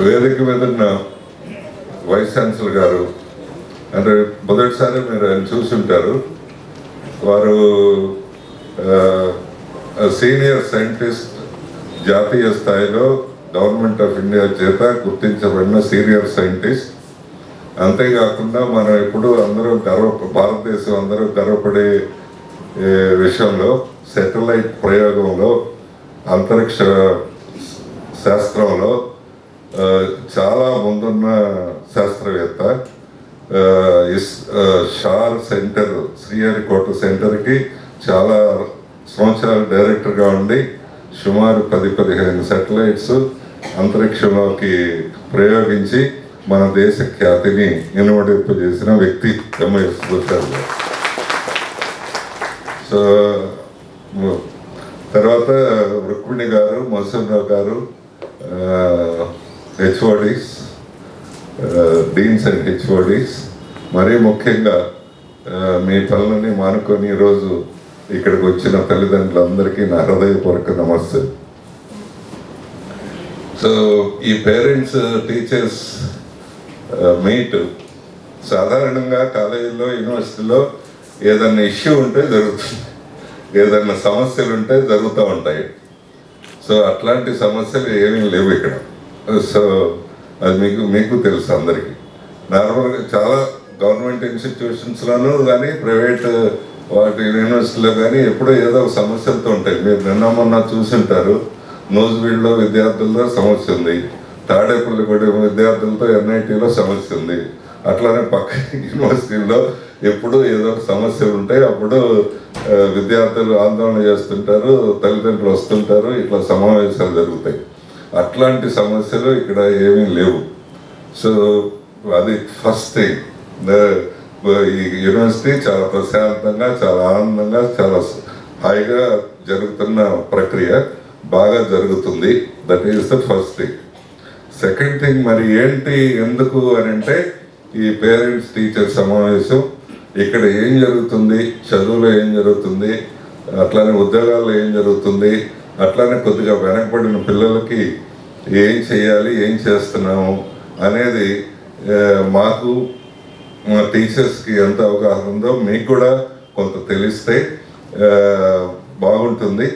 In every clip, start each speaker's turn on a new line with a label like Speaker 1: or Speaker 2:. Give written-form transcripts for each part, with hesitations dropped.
Speaker 1: వేదిక మీద ఉన్న వైస్ ఛాన్సలర్ గారు అంటే మొదటిసారి మీరు ఆయన చూసుంటారు. వారు సీనియర్ సైంటిస్ట్, జాతీయ స్థాయిలో గవర్నమెంట్ ఆఫ్ ఇండియా చేత గుర్తించబడిన సీనియర్ సైంటిస్ట్. అంతేకాకుండా మనం ఎప్పుడు అందరూ భారతదేశం అందరూ గర్వపడే విషయంలో శాటిలైట్ ప్రయోగంలో, అంతరిక్ష శాస్త్రంలో చాలా ముందున్న శాస్త్రవేత్త. షార్ సెంటర్, శ్రీహరికోట సెంటర్కి చాలా సంవత్సరాలు డైరెక్టర్గా ఉండి సుమారు 10-15 శాటిలైట్స్ అంతరిక్షంలోకి ప్రయోగించి మన దేశ ఖ్యాతిని ఇనుమడింపజేసిన వ్యక్తి ఎంఎస్ భూషాల్ గారు. సో తర్వాత రుక్మిణి గారు, మసూర్రావు గారు, హెచ్ఓడీస్, డీన్స్ అండ్ హెచ్ఓడీస్, మరీ ముఖ్యంగా మీ పనులని మానుకొని ఈరోజు ఇక్కడికి వచ్చిన తల్లిదండ్రులందరికీ నా హృదయపూర్వక నమస్తే. సో ఈ పేరెంట్స్ టీచర్స్ మీట్ సాధారణంగా కాలేజీలో, యూనివర్సిటీలో ఏదన్నా ఇష్యూ ఉంటే జరుగుతుంది, ఏదన్నా సమస్యలు ఉంటే జరుగుతూ ఉంటాయి. సో అట్లాంటి సమస్యలు ఏమీ లేవు ఇక్కడ. సో అది మీకు తెలుసు అందరికీ. నార్మల్గా చాలా గవర్నమెంట్ ఇన్స్టిట్యూషన్స్లోనూ కానీ ప్రైవేట్ వాటి యూనివర్సిటీలో కానీ ఎప్పుడో ఏదో ఒక సమస్యలతో ఉంటాయి. మీరు నిన్న మొన్న చూసుంటారు, నూజివీడులో విద్యార్థులతో సమస్య ఉంది, తాడేపల్లిగూడెం విద్యార్థులతో ఎన్ఐటీలో సమస్య ఉంది. అట్లానే పక్క యూనివర్సిటీల్లో ఎప్పుడు ఏదో ఒక సమస్యలు ఉంటాయి. అప్పుడు విద్యార్థులు ఆందోళన చేస్తుంటారు, తల్లిదండ్రులు వస్తుంటారు, ఇట్లా సమావేశాలు జరుగుతాయి. అట్లాంటి సమస్యలు ఇక్కడ ఏమీ లేవు. సో అది ఫస్ట్ థింగ్. ఈ యూనివర్సిటీ చాలా ప్రశాంతంగా, చాలా ఆనందంగా, చాలా హాయిగా జరుగుతున్న ప్రక్రియ బాగా జరుగుతుంది. That is the first thing. Second thing, మరి ఏంటి ఎందుకు అని అంటే ఈ పేరెంట్స్ టీచర్ సమావేశం ఇక్కడ ఏం జరుగుతుంది, చదువులో ఏం జరుగుతుంది, అట్లానే ఉద్యోగాల్లో ఏం జరుగుతుంది, అట్లానే కొద్దిగా వెనకబడిన పిల్లలకి ఏం చేయాలి, ఏం చేస్తున్నాము అనేది మాకు, మా టీచర్స్కి ఎంత అవగాహన ఉందో మీకు కూడా కొంత తెలిస్తే బాగుంటుంది,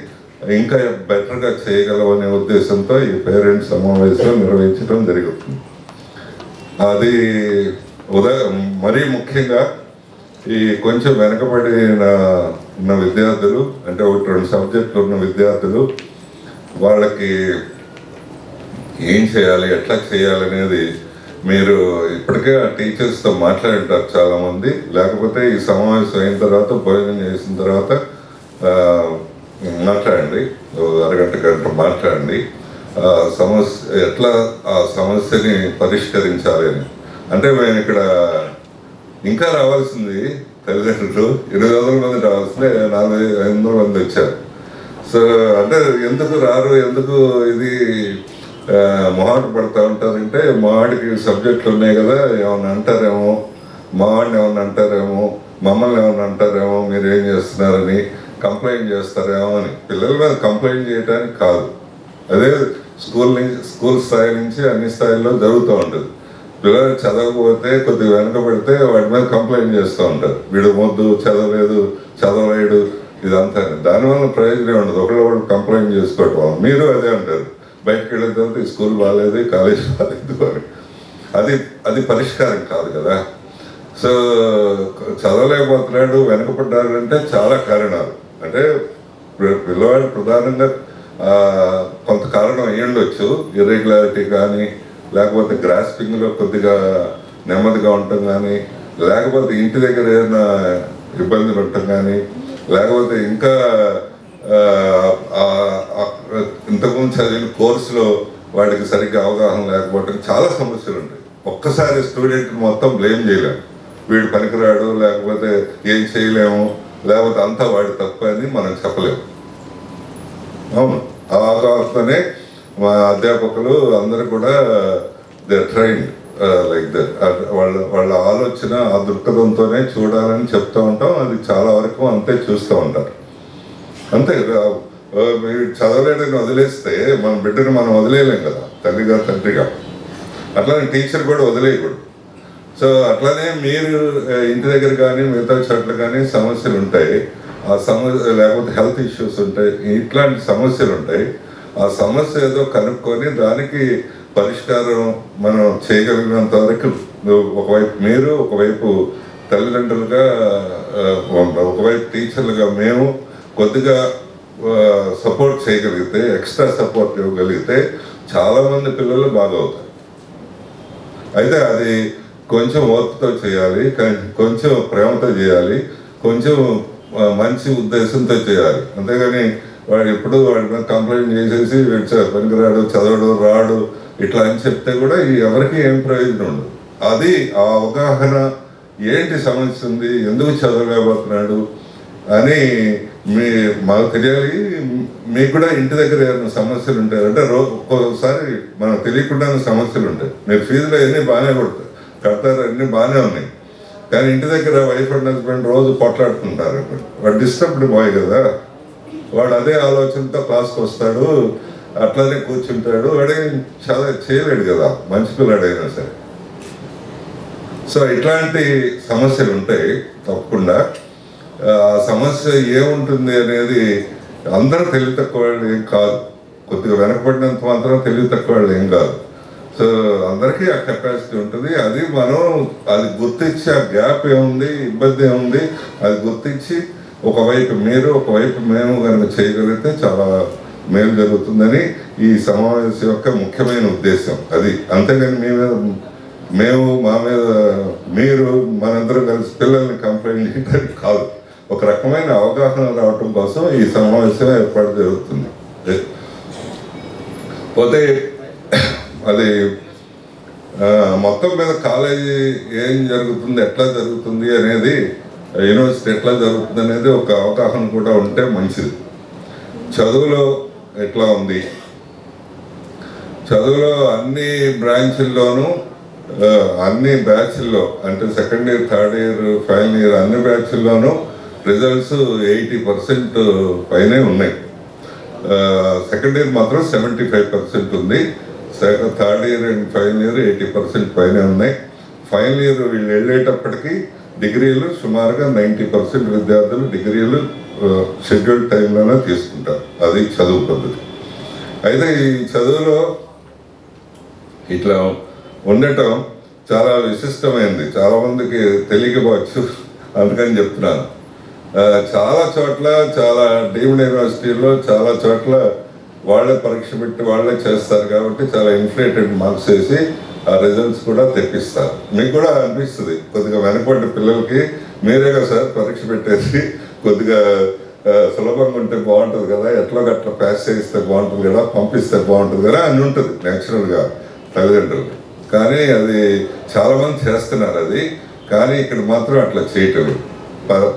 Speaker 1: ఇంకా బెటర్గా చేయగలమనే ఉద్దేశంతో ఈ పేరెంట్స్ సమావేశం నిర్వహించడం జరుగుతుంది. అది మరీ ముఖ్యంగా ఈ కొంచెం వెనకబడిన విద్యార్థులు, అంటే 1-2 సబ్జెక్టులు ఉన్న విద్యార్థులు, వాళ్ళకి ఏం చేయాలి, ఎట్లా చేయాలనేది మీరు ఇప్పటికే ఆ టీచర్స్తో మాట్లాడింటారు చాలామంది. లేకపోతే ఈ సమావేశం అయిన తర్వాత, భోజనం చేసిన తర్వాత మాట్లాడండి, అరగంట మాట్లాడండి. సమస్య ఎట్లా ఆ సమస్యని పరిష్కరించాలి అని. అంటే మేము ఇక్కడ ఇంకా రావాల్సింది తల్లిదండ్రులు 800 మంది రావాల్సిందే, 400-500 మంది వచ్చారు. సో అంటే ఎందుకు రారు, ఎందుకు ఇది మొహాట పడుతూ ఉంటారంటే, మా వాడికి సబ్జెక్టులు ఉన్నాయి కదా, ఏమన్నా అంటారేమో, మా వాడిని ఏమన్నా అంటారేమో, మమ్మల్ని ఏమన్నా అంటారేమో, మీరు ఏం చేస్తున్నారని కంప్లైంట్ చేస్తారేమో అని. పిల్లల మీద కంప్లైంట్ చేయడానికి కాదు, అదే స్కూల్ స్థాయి నుంచి అన్ని స్థాయిల్లో జరుగుతూ ఉంటుంది. పిల్లలు చదవకపోతే, కొద్దిగా వెనకబడితే వాటి మీద కంప్లైంట్ చేస్తూ ఉంటారు, వీడు మొద్దు, చదవలేడు, ఇదంతా. దానివల్ల ప్రయోజనం ఉండదు, ఒకళ్ళు కంప్లైంట్ చేసుకోవటం. మీరు అదే అంటారు, బయటకు వెళ్ళిన తర్వాత ఈ స్కూల్ బాగాలేదు, కాలేజ్ బాగాలేదు అని. అది పరిష్కారం కాదు కదా. సో చదవలేకపోతున్నాడు, వెనకపడ్డాడు అంటే చాలా కారణాలు. అంటే పిల్లవాడు ప్రధానంగా కొంత కారణం అయ్యుండొచ్చు, ఇర్రెగ్యులారిటీ కానీ, లేకపోతే గ్రాస్పింగ్లో కొద్దిగా నెమ్మదిగా ఉండటం కానీ, లేకపోతే ఇంటి దగ్గర ఏదైనా ఇబ్బందులు ఉండటం కానీ, లేకపోతే ఇంకా ఇంతకుముందు చదివిన కోర్సులో వాడికి సరిగ్గా అవగాహన లేకపోవటం, చాలా సమస్యలు ఉంటాయి. ఒక్కసారి స్టూడెంట్ మొత్తం బ్లేమ్ చేయలేము, వీడు పనికిరాడు, లేకపోతే ఏం చేయలేము, లేకపోతే అంతా వాడి తప్ప అని మనం చెప్పలేము. అవును, ఆ అవగాహనతోనే మా అధ్యాపకులు అందరూ కూడా దే ట్రైన్డ్ లైక్ దట్. వాళ్ళ ఆలోచన ఆ దృక్పథంతోనే చూడాలని చెప్తూ ఉంటాం. అది చాలా వరకు అంతే చూస్తూ ఉంటారు. అంతే, చదవలేడని వదిలేస్తే మన బిడ్డను మనం వదిలేయలేం కదా, తండ్రిగా. అట్లానే టీచర్ కూడా వదిలేయకూడదు. సో అట్లానే మీరు ఇంటి దగ్గర కానీ మిగతా చోట్ల కానీ సమస్యలు ఉంటాయి, ఆ సమస్య లేకపోతే హెల్త్ ఇష్యూస్ ఉంటాయి, ఇట్లాంటి సమస్యలు ఉంటాయి. ఆ సమస్య ఏదో కనుక్కొని దానికి పరిష్కారం మనం చేయగలిగినంత వరకు ఒకవైపు మీరు, ఒకవైపు తల్లిదండ్రులుగా, ఒకవైపు టీచర్లుగా మేము కొద్దిగా సపోర్ట్ చేయగలిగితే, ఎక్స్ట్రా సపోర్ట్ ఇవ్వగలిగితే చాలామంది పిల్లలు బాగవుతారు. అయితే అది కొంచెం ఓర్పుతో చేయాలి, కొంచెం ప్రేమతో చేయాలి, కొంచెం మంచి ఉద్దేశంతో చేయాలి. అంతేగాని వాడు ఎప్పుడు వాడి మీద కంప్లైంట్ చేసేసి పనికిరాడు, చదవడు, రాడు ఇట్లా అని చెప్తే కూడా ఎవరికి ఏం ప్రయోజనం ఉండదు. అది ఆ అవగాహన, ఏంటి సమస్య ఉంది, ఎందుకు చదవలేకపోతున్నాడు అని మాకు తెలియాలి. మీకు కూడా ఇంటి దగ్గర ఏమైనా సమస్యలు ఉంటాయి అంటే ఒక్కోసారి మనకు తెలియకుండానే సమస్యలు ఉంటాయి. మీరు ఫీజులో అన్నీ బాగానే కడతారు, అన్నీ బాగానే ఉన్నాయి, కానీ ఇంటి దగ్గర వైఫ్ అండ్ హస్బెండ్ రోజు పొట్లాడుతుంటారు. వాడు డిస్టర్బ్డ్ బాయ్ కదా, వాడు అదే ఆలోచనతో క్లాస్కి వస్తాడు, అట్లానే కూర్చుంటాడు, వాడే చాలా చేయలేడు కదా మంచి పిల్లాడైనా సరే. సో ఇట్లాంటి సమస్యలు ఉంటాయి తప్పకుండా. ఆ సమస్య ఏముంటుంది అనేది అందరూ తెలివి తక్కువ వాళ్ళు ఏం కాదు, కొద్దిగా వెనకబడినంత మాత్రం తెలివి తక్కువ వాళ్ళు ఏం కాదు. సో అందరికీ ఆ కెపాసిటీ ఉంటుంది. అది మనం అది గుర్తించి ఆ గ్యాప్ ఏముంది, ఇబ్బంది ఏముంది, అది గుర్తించి ఒకవైపు మీరు, ఒకవైపు మేము కనుక చేయగలిగితే చాలా మేలు జరుగుతుందని ఈ సమావేశం యొక్క ముఖ్యమైన ఉద్దేశం అది. అంతేగాని మేము మా మీద మీరు మనందరం కలిసి పిల్లల్ని కంప్లైంట్ చేయడానికి కాదు, ఒక రకమైన అవగాహన రావటం కోసం ఈ సమావేశం ఏర్పాటు జరుగుతుంది. పోతే అది మొత్తం మీద కాలేజీ ఏం జరుగుతుంది, ఎట్లా జరుగుతుంది అనేది, యూనివర్సిటీ ఎట్లా జరుగుతుంది అనేది ఒక అవగాహన కూడా ఉంటే మంచిది. చదువులో ఎట్లా ఉంది, చదువులో అన్ని బ్రాంచుల్లోనూ అన్ని బ్యాచ్ల్లో అంటే second year, third year, final year అన్ని బ్యాచ్ల్లోనూ రిజల్ట్స్ 80% పైనే ఉన్నాయి. సెకండ్ ఇయర్ మాత్రం 75% ఉంది. Third year and final year 80% పైనే ఉన్నాయి. ఫైనల్ ఇయర్ వీళ్ళు వెళ్ళేటప్పటికీ డిగ్రీలు సుమారుగా 90% విద్యార్థులు డిగ్రీలు షెడ్యూల్డ్ టైంలోనే తీసుకుంటారు. అది చదువు పద్ధతి. అయితే ఈ చదువులో ఇట్లా ఉండటం చాలా విశిష్టమైంది, చాలామందికి తెలియకపోవచ్చు, అందుకని చెప్తున్నాను. చాలా చోట్ల, చాలా డీమ్డ్ యూనివర్సిటీల్లో చాలా చోట్ల వాళ్ళే పరీక్ష పెట్టి వాళ్ళే చేస్తారు కాబట్టి చాలా ఇన్ఫ్లేటెడ్ మార్క్స్ వేసి ఆ రిజల్ట్స్ కూడా తెప్పిస్తారు. మీకు కూడా అనిపిస్తుంది కొద్దిగా వెనకబడ్డ పిల్లలకి మీరే కదా సార్ పరీక్ష పెట్టేసి కొద్దిగా సులభంగా ఉంటే బాగుంటుంది కదా, ఎట్లా గట్లా పాస్ చేయిస్తే బాగుంటుంది కదా, పంపిస్తే బాగుంటుంది కదా అని ఉంటుంది న్యాచురల్గా తల్లిదండ్రులు. కానీ అది చాలామంది చేస్తున్నారు అది, కానీ ఇక్కడ మాత్రం అట్లా చేయటం.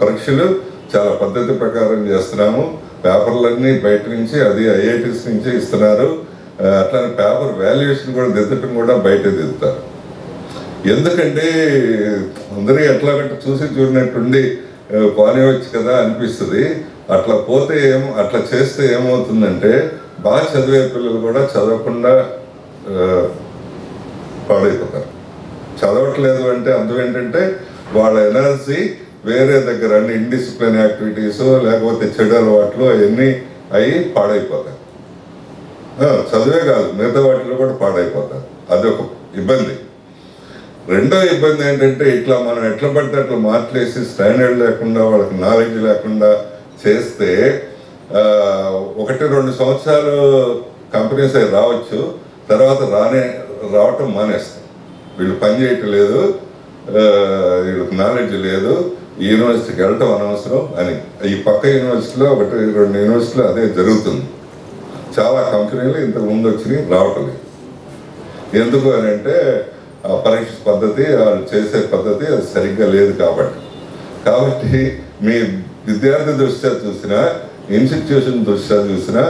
Speaker 1: పరీక్షలు చాలా పద్ధతి ప్రకారం చేస్తున్నాము, పేపర్లన్నీ బయట నుంచి, అది ఐఐటీస్ నుంచి ఇస్తున్నారు. అట్లానే పేపర్ వాల్యుయేషన్ కూడా దిద్దటం కూడా బయట దిద్దుతారు. ఎందుకంటే అందరూ ఎట్లా గట్ట చూసి చూడనట్టుండి పానివచ్చు కదా అనిపిస్తుంది. అట్లా పోతే అట్లా చేస్తే ఏమవుతుందంటే బాగా చదివే పిల్లలు కూడా చదవకుండా పాడైపోతారు. చదవట్లేదు అంటే అర్థం ఏంటంటే వాళ్ళ ఎనర్జీ వేరే దగ్గర అన్ని ఇండిసిప్లిన్ యాక్టివిటీస్ లేకపోతే చెడు అలవాట్లు అవన్నీ అవి పాడైపోతాయి. చదివే కాదు మిగతా వాటిలో కూడా పాడైపోతారు. అదొక ఇబ్బంది. రెండో ఇబ్బంది ఏంటంటే ఇట్లా మనం ఎట్లా పడితే అట్లా మార్కులేసి స్టాండర్డ్ లేకుండా వాళ్ళకి నాలెడ్జ్ లేకుండా చేస్తే 1-2 సంవత్సరాలు కంపెనీస్ అవి రావచ్చు, తర్వాత రావటం మానేస్తాయి. వీళ్ళు పని చేయటం లేదు, వీళ్ళకి నాలెడ్జ్ లేదు, ఈ యూనివర్సిటీకి వెళ్ళటం అనవసరం అని. ఈ పక్క యూనివర్సిటీలో 1-2 యూనివర్సిటీలో అదే జరుగుతుంది. చాలా కంపెనీలు ఇంతకు ముందు వచ్చినాయి, రావటం లేదు. ఎందుకు అని అంటే ఆ పరీక్ష పద్ధతి, వాళ్ళు చేసే పద్ధతి అది సరిగ్గా లేదు కాబట్టి మీ విద్యార్థి దృష్ట్యా చూసినా, ఇన్స్టిట్యూషన్ దృష్ట్యా చూసినా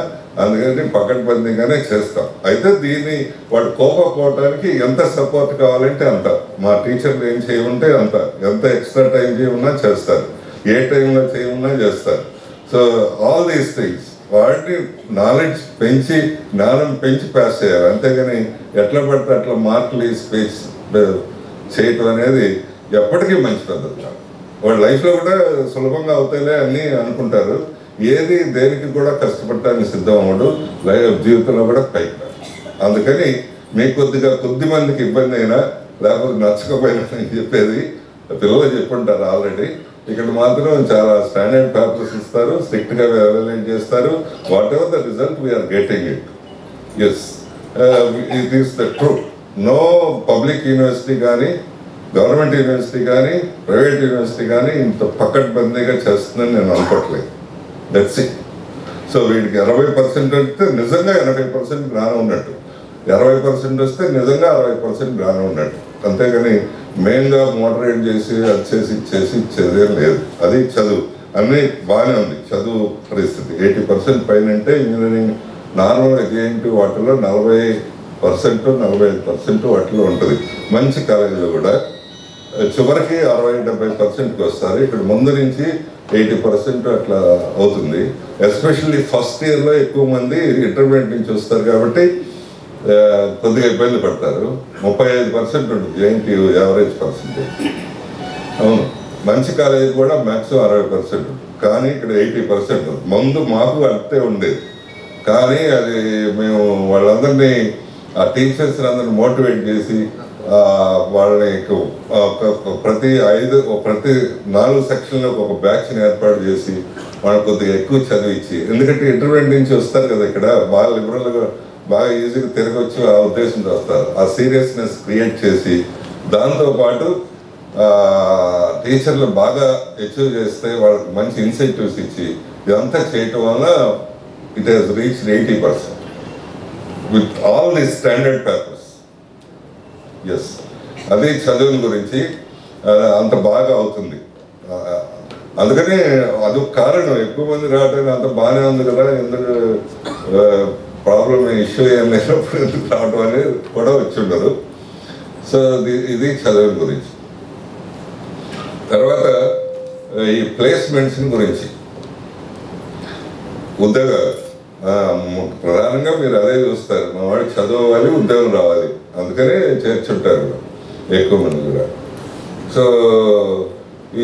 Speaker 1: అందుకని పకడ్బందీగానే చేస్తాం. అయితే దీన్ని వాడు కోపపోవటానికి ఎంత సపోర్ట్ కావాలంటే అంత, మా టీచర్లు ఏం చేయమంటే అంత, ఎంత ఎక్స్ట్రా టైం చేయమన్నా చేస్తారు, ఏ టైంలో చేయమన్నా చేస్తారు. సో ఆల్ దీస్ థింగ్స్ వాడిని నాలెడ్జ్ పెంచి జ్ఞానం పెంచి పాస్ చేయాలి, అంతేగాని ఎట్లా పడితే అట్లా మార్కులు స్పేస్ చేయటం అనేది ఎప్పటికీ మంచి పద్ధతి కాదు. వాళ్ళ లైఫ్లో కూడా సులభంగా అవుతాయిలే అని అనుకుంటారు, ఏది దేనికి కూడా కష్టపడటానికి సిద్ధం అవ్వడు, జీవితంలో కూడా పైకి రాదు. అందుకని మీకు కొద్ది మందికి ఇబ్బంది అయినా లేకపోతే నచ్చకపోయినా అని చెప్పేది పిల్లలు చెప్పుంటారు ఆల్రెడీ. ఇక్కడ మాత్రం చాలా స్టాండర్డ్ పేపర్స్ ఇస్తారు, స్ట్రిక్ట్గా ఎవాల్యుయేట్ చేస్తారు. Whatever the result we are getting it. Yes, it is the truth. No public university కానీ గవర్నమెంట్ యూనివర్సిటీ కానీ ప్రైవేట్ యూనివర్సిటీ కానీ ఇంత పకడ్బందీగా చేస్తుందని నేను అనుకోవట్లేదు. That's it. సో వీడికి 80% వస్తే నిజంగా 80% జ్ఞానం ఉన్నట్టు, 20% వస్తే నిజంగా 60% జ్ఞానం ఉన్నట్టు. అంతేగాని మెయిన్గా మోడరేట్ చేసి అది చేసి ఇచ్చేదేం లేదు. అది చదువు అన్నీ బాగానే ఉంది. చదువు పరిస్థితి 80% పైన అంటే ఇంజనీరింగ్ నార్మల్గా జేఎన్టీ వాటిలో 40%, 45% వాటిలో ఉంటుంది. మంచి కాలేజీలో కూడా చివరికి 60-70%కి వస్తారు. ఇక్కడ ముందు నుంచి 80% అట్లా అవుతుంది. ఎస్పెషల్లీ ఫస్ట్ ఇయర్లో ఎక్కువ మంది ఇంటర్మీడియట్ నుంచి వస్తారు కాబట్టి కొద్దిగా ఇబ్బంది పడతారు. 35% ఉంటుంది జేఎన్టీ యావరేజ్ పర్సెంటేజ్. అవును, మంచి కాలేజీ కూడా మ్యాక్సిమం 60% ఉంటుంది, కానీ ఇక్కడ 80% ఉంది. ముందు మాకు అంతే ఉండేది, కానీ అది మేము వాళ్ళందరినీ ఆ టీచర్స్ అందరినీ మోటివేట్ చేసి వాళ్ళని ప్రతి 4 సెక్షన్లకు ఒక బ్యాచ్ని ఏర్పాటు చేసి వాళ్ళని కొద్దిగా ఎక్కువ చదివించి, ఎందుకంటే ఇంటర్మీడియట్ నుంచి వస్తారు కదా, ఇక్కడ బాగా లిబరల్గా బాగా ఈజీగా తిరిగి వచ్చి ఆ ఉద్దేశంతో వస్తారు. ఆ సీరియస్నెస్ క్రియేట్ చేసి దాంతోపాటు టీచర్లు బాగా అచీవ్ చేస్తే వాళ్ళకి మంచి ఇన్సెంటివ్స్ ఇచ్చి ఇదంతా చేయటం వల్ల it has reached 80% with all the standard papers. Yes, అది చదువుల గురించి అంత బాగా అవుతుంది. అందుకని అది కారణం ఎక్కువ మంది రావడానికి. అంత బాగానే ఉంది కదా, ఎందుకు ప్రాబ్లం ఇష్యూ ఏం లేనప్పుడు ఎందుకు రావడం అనేది కూడా వచ్చి ఉండదు. సో ఇది చదువుల గురించి. తర్వాత ఈ ప్లేస్మెంట్స్ గురించి, ఉద్యోగాలు ప్రధానంగా మీరు అదే చూస్తారు. మా వాడికి చదవాలి, ఉద్యోగం రావాలి, అందుకనే చేర్చుంటారు ఎక్కువ మంది కూడా. సో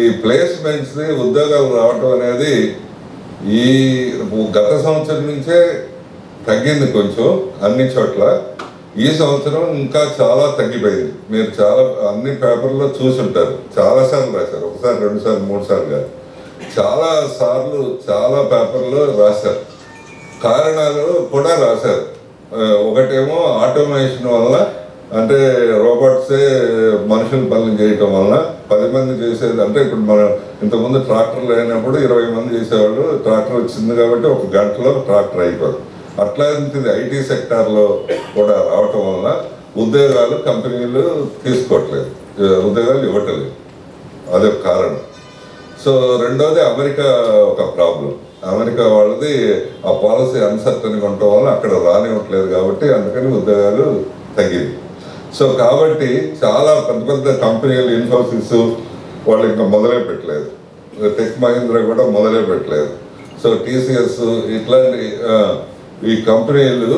Speaker 1: ఈ ప్లేస్మెంట్స్ ఉద్యోగాలు రావటం అనేది ఈ గత సంవత్సరం నుంచే తగ్గింది కొంచెం అన్ని చోట్ల. ఈ సంవత్సరం ఇంకా చాలా తగ్గిపోయింది. మీరు చాలా అన్ని పేపర్లో చూసుంటారు, చాలాసార్లు రాశారు, 1, 2, 3 సార్లు కాదు, చాలా సార్లు చాలా పేపర్లో రాశారు. కారణాలు కూడా రాశారు. ఒకటేమో ఆటోమేషన్ వల్ల, అంటే రోబోట్సే మనుషుల పనులు చేయటం వలన 10 మంది చేసేది. అంటే ఇప్పుడు మనం ఇంతకుముందు ట్రాక్టర్లు అయినప్పుడు 20 మంది చేసేవాళ్ళు, ట్రాక్టర్ వచ్చింది కాబట్టి 1 గంటలో ట్రాక్టర్ అయిపోదు. అట్లాంటిది ఐటీ సెక్టార్లో కూడా రావటం వలన ఉద్యోగాలు కంపెనీలు తీసుకోవట్లేదు, ఉద్యోగాలు ఇవ్వట్లేదు. అదొక కారణం. సో రెండోది అమెరికా ఒక ప్రాబ్లం. అమెరికా వాళ్ళది ఆ పాలసీ అన్సర్టన్గా ఉండటం వల్ల అక్కడ రానివ్వట్లేదు కాబట్టి అందుకని ఉద్యోగాలు తగ్గింది. సో కాబట్టి చాలా పెద్ద కంపెనీలు, ఇన్ఫోసిస్ వాళ్ళు ఇంకా మొదలే పెట్టలేదు, టెక్ మహీంద్రా కూడా మొదలే పెట్టలేదు. సో టీసీఎస్ ఇట్లాంటి ఈ కంపెనీలు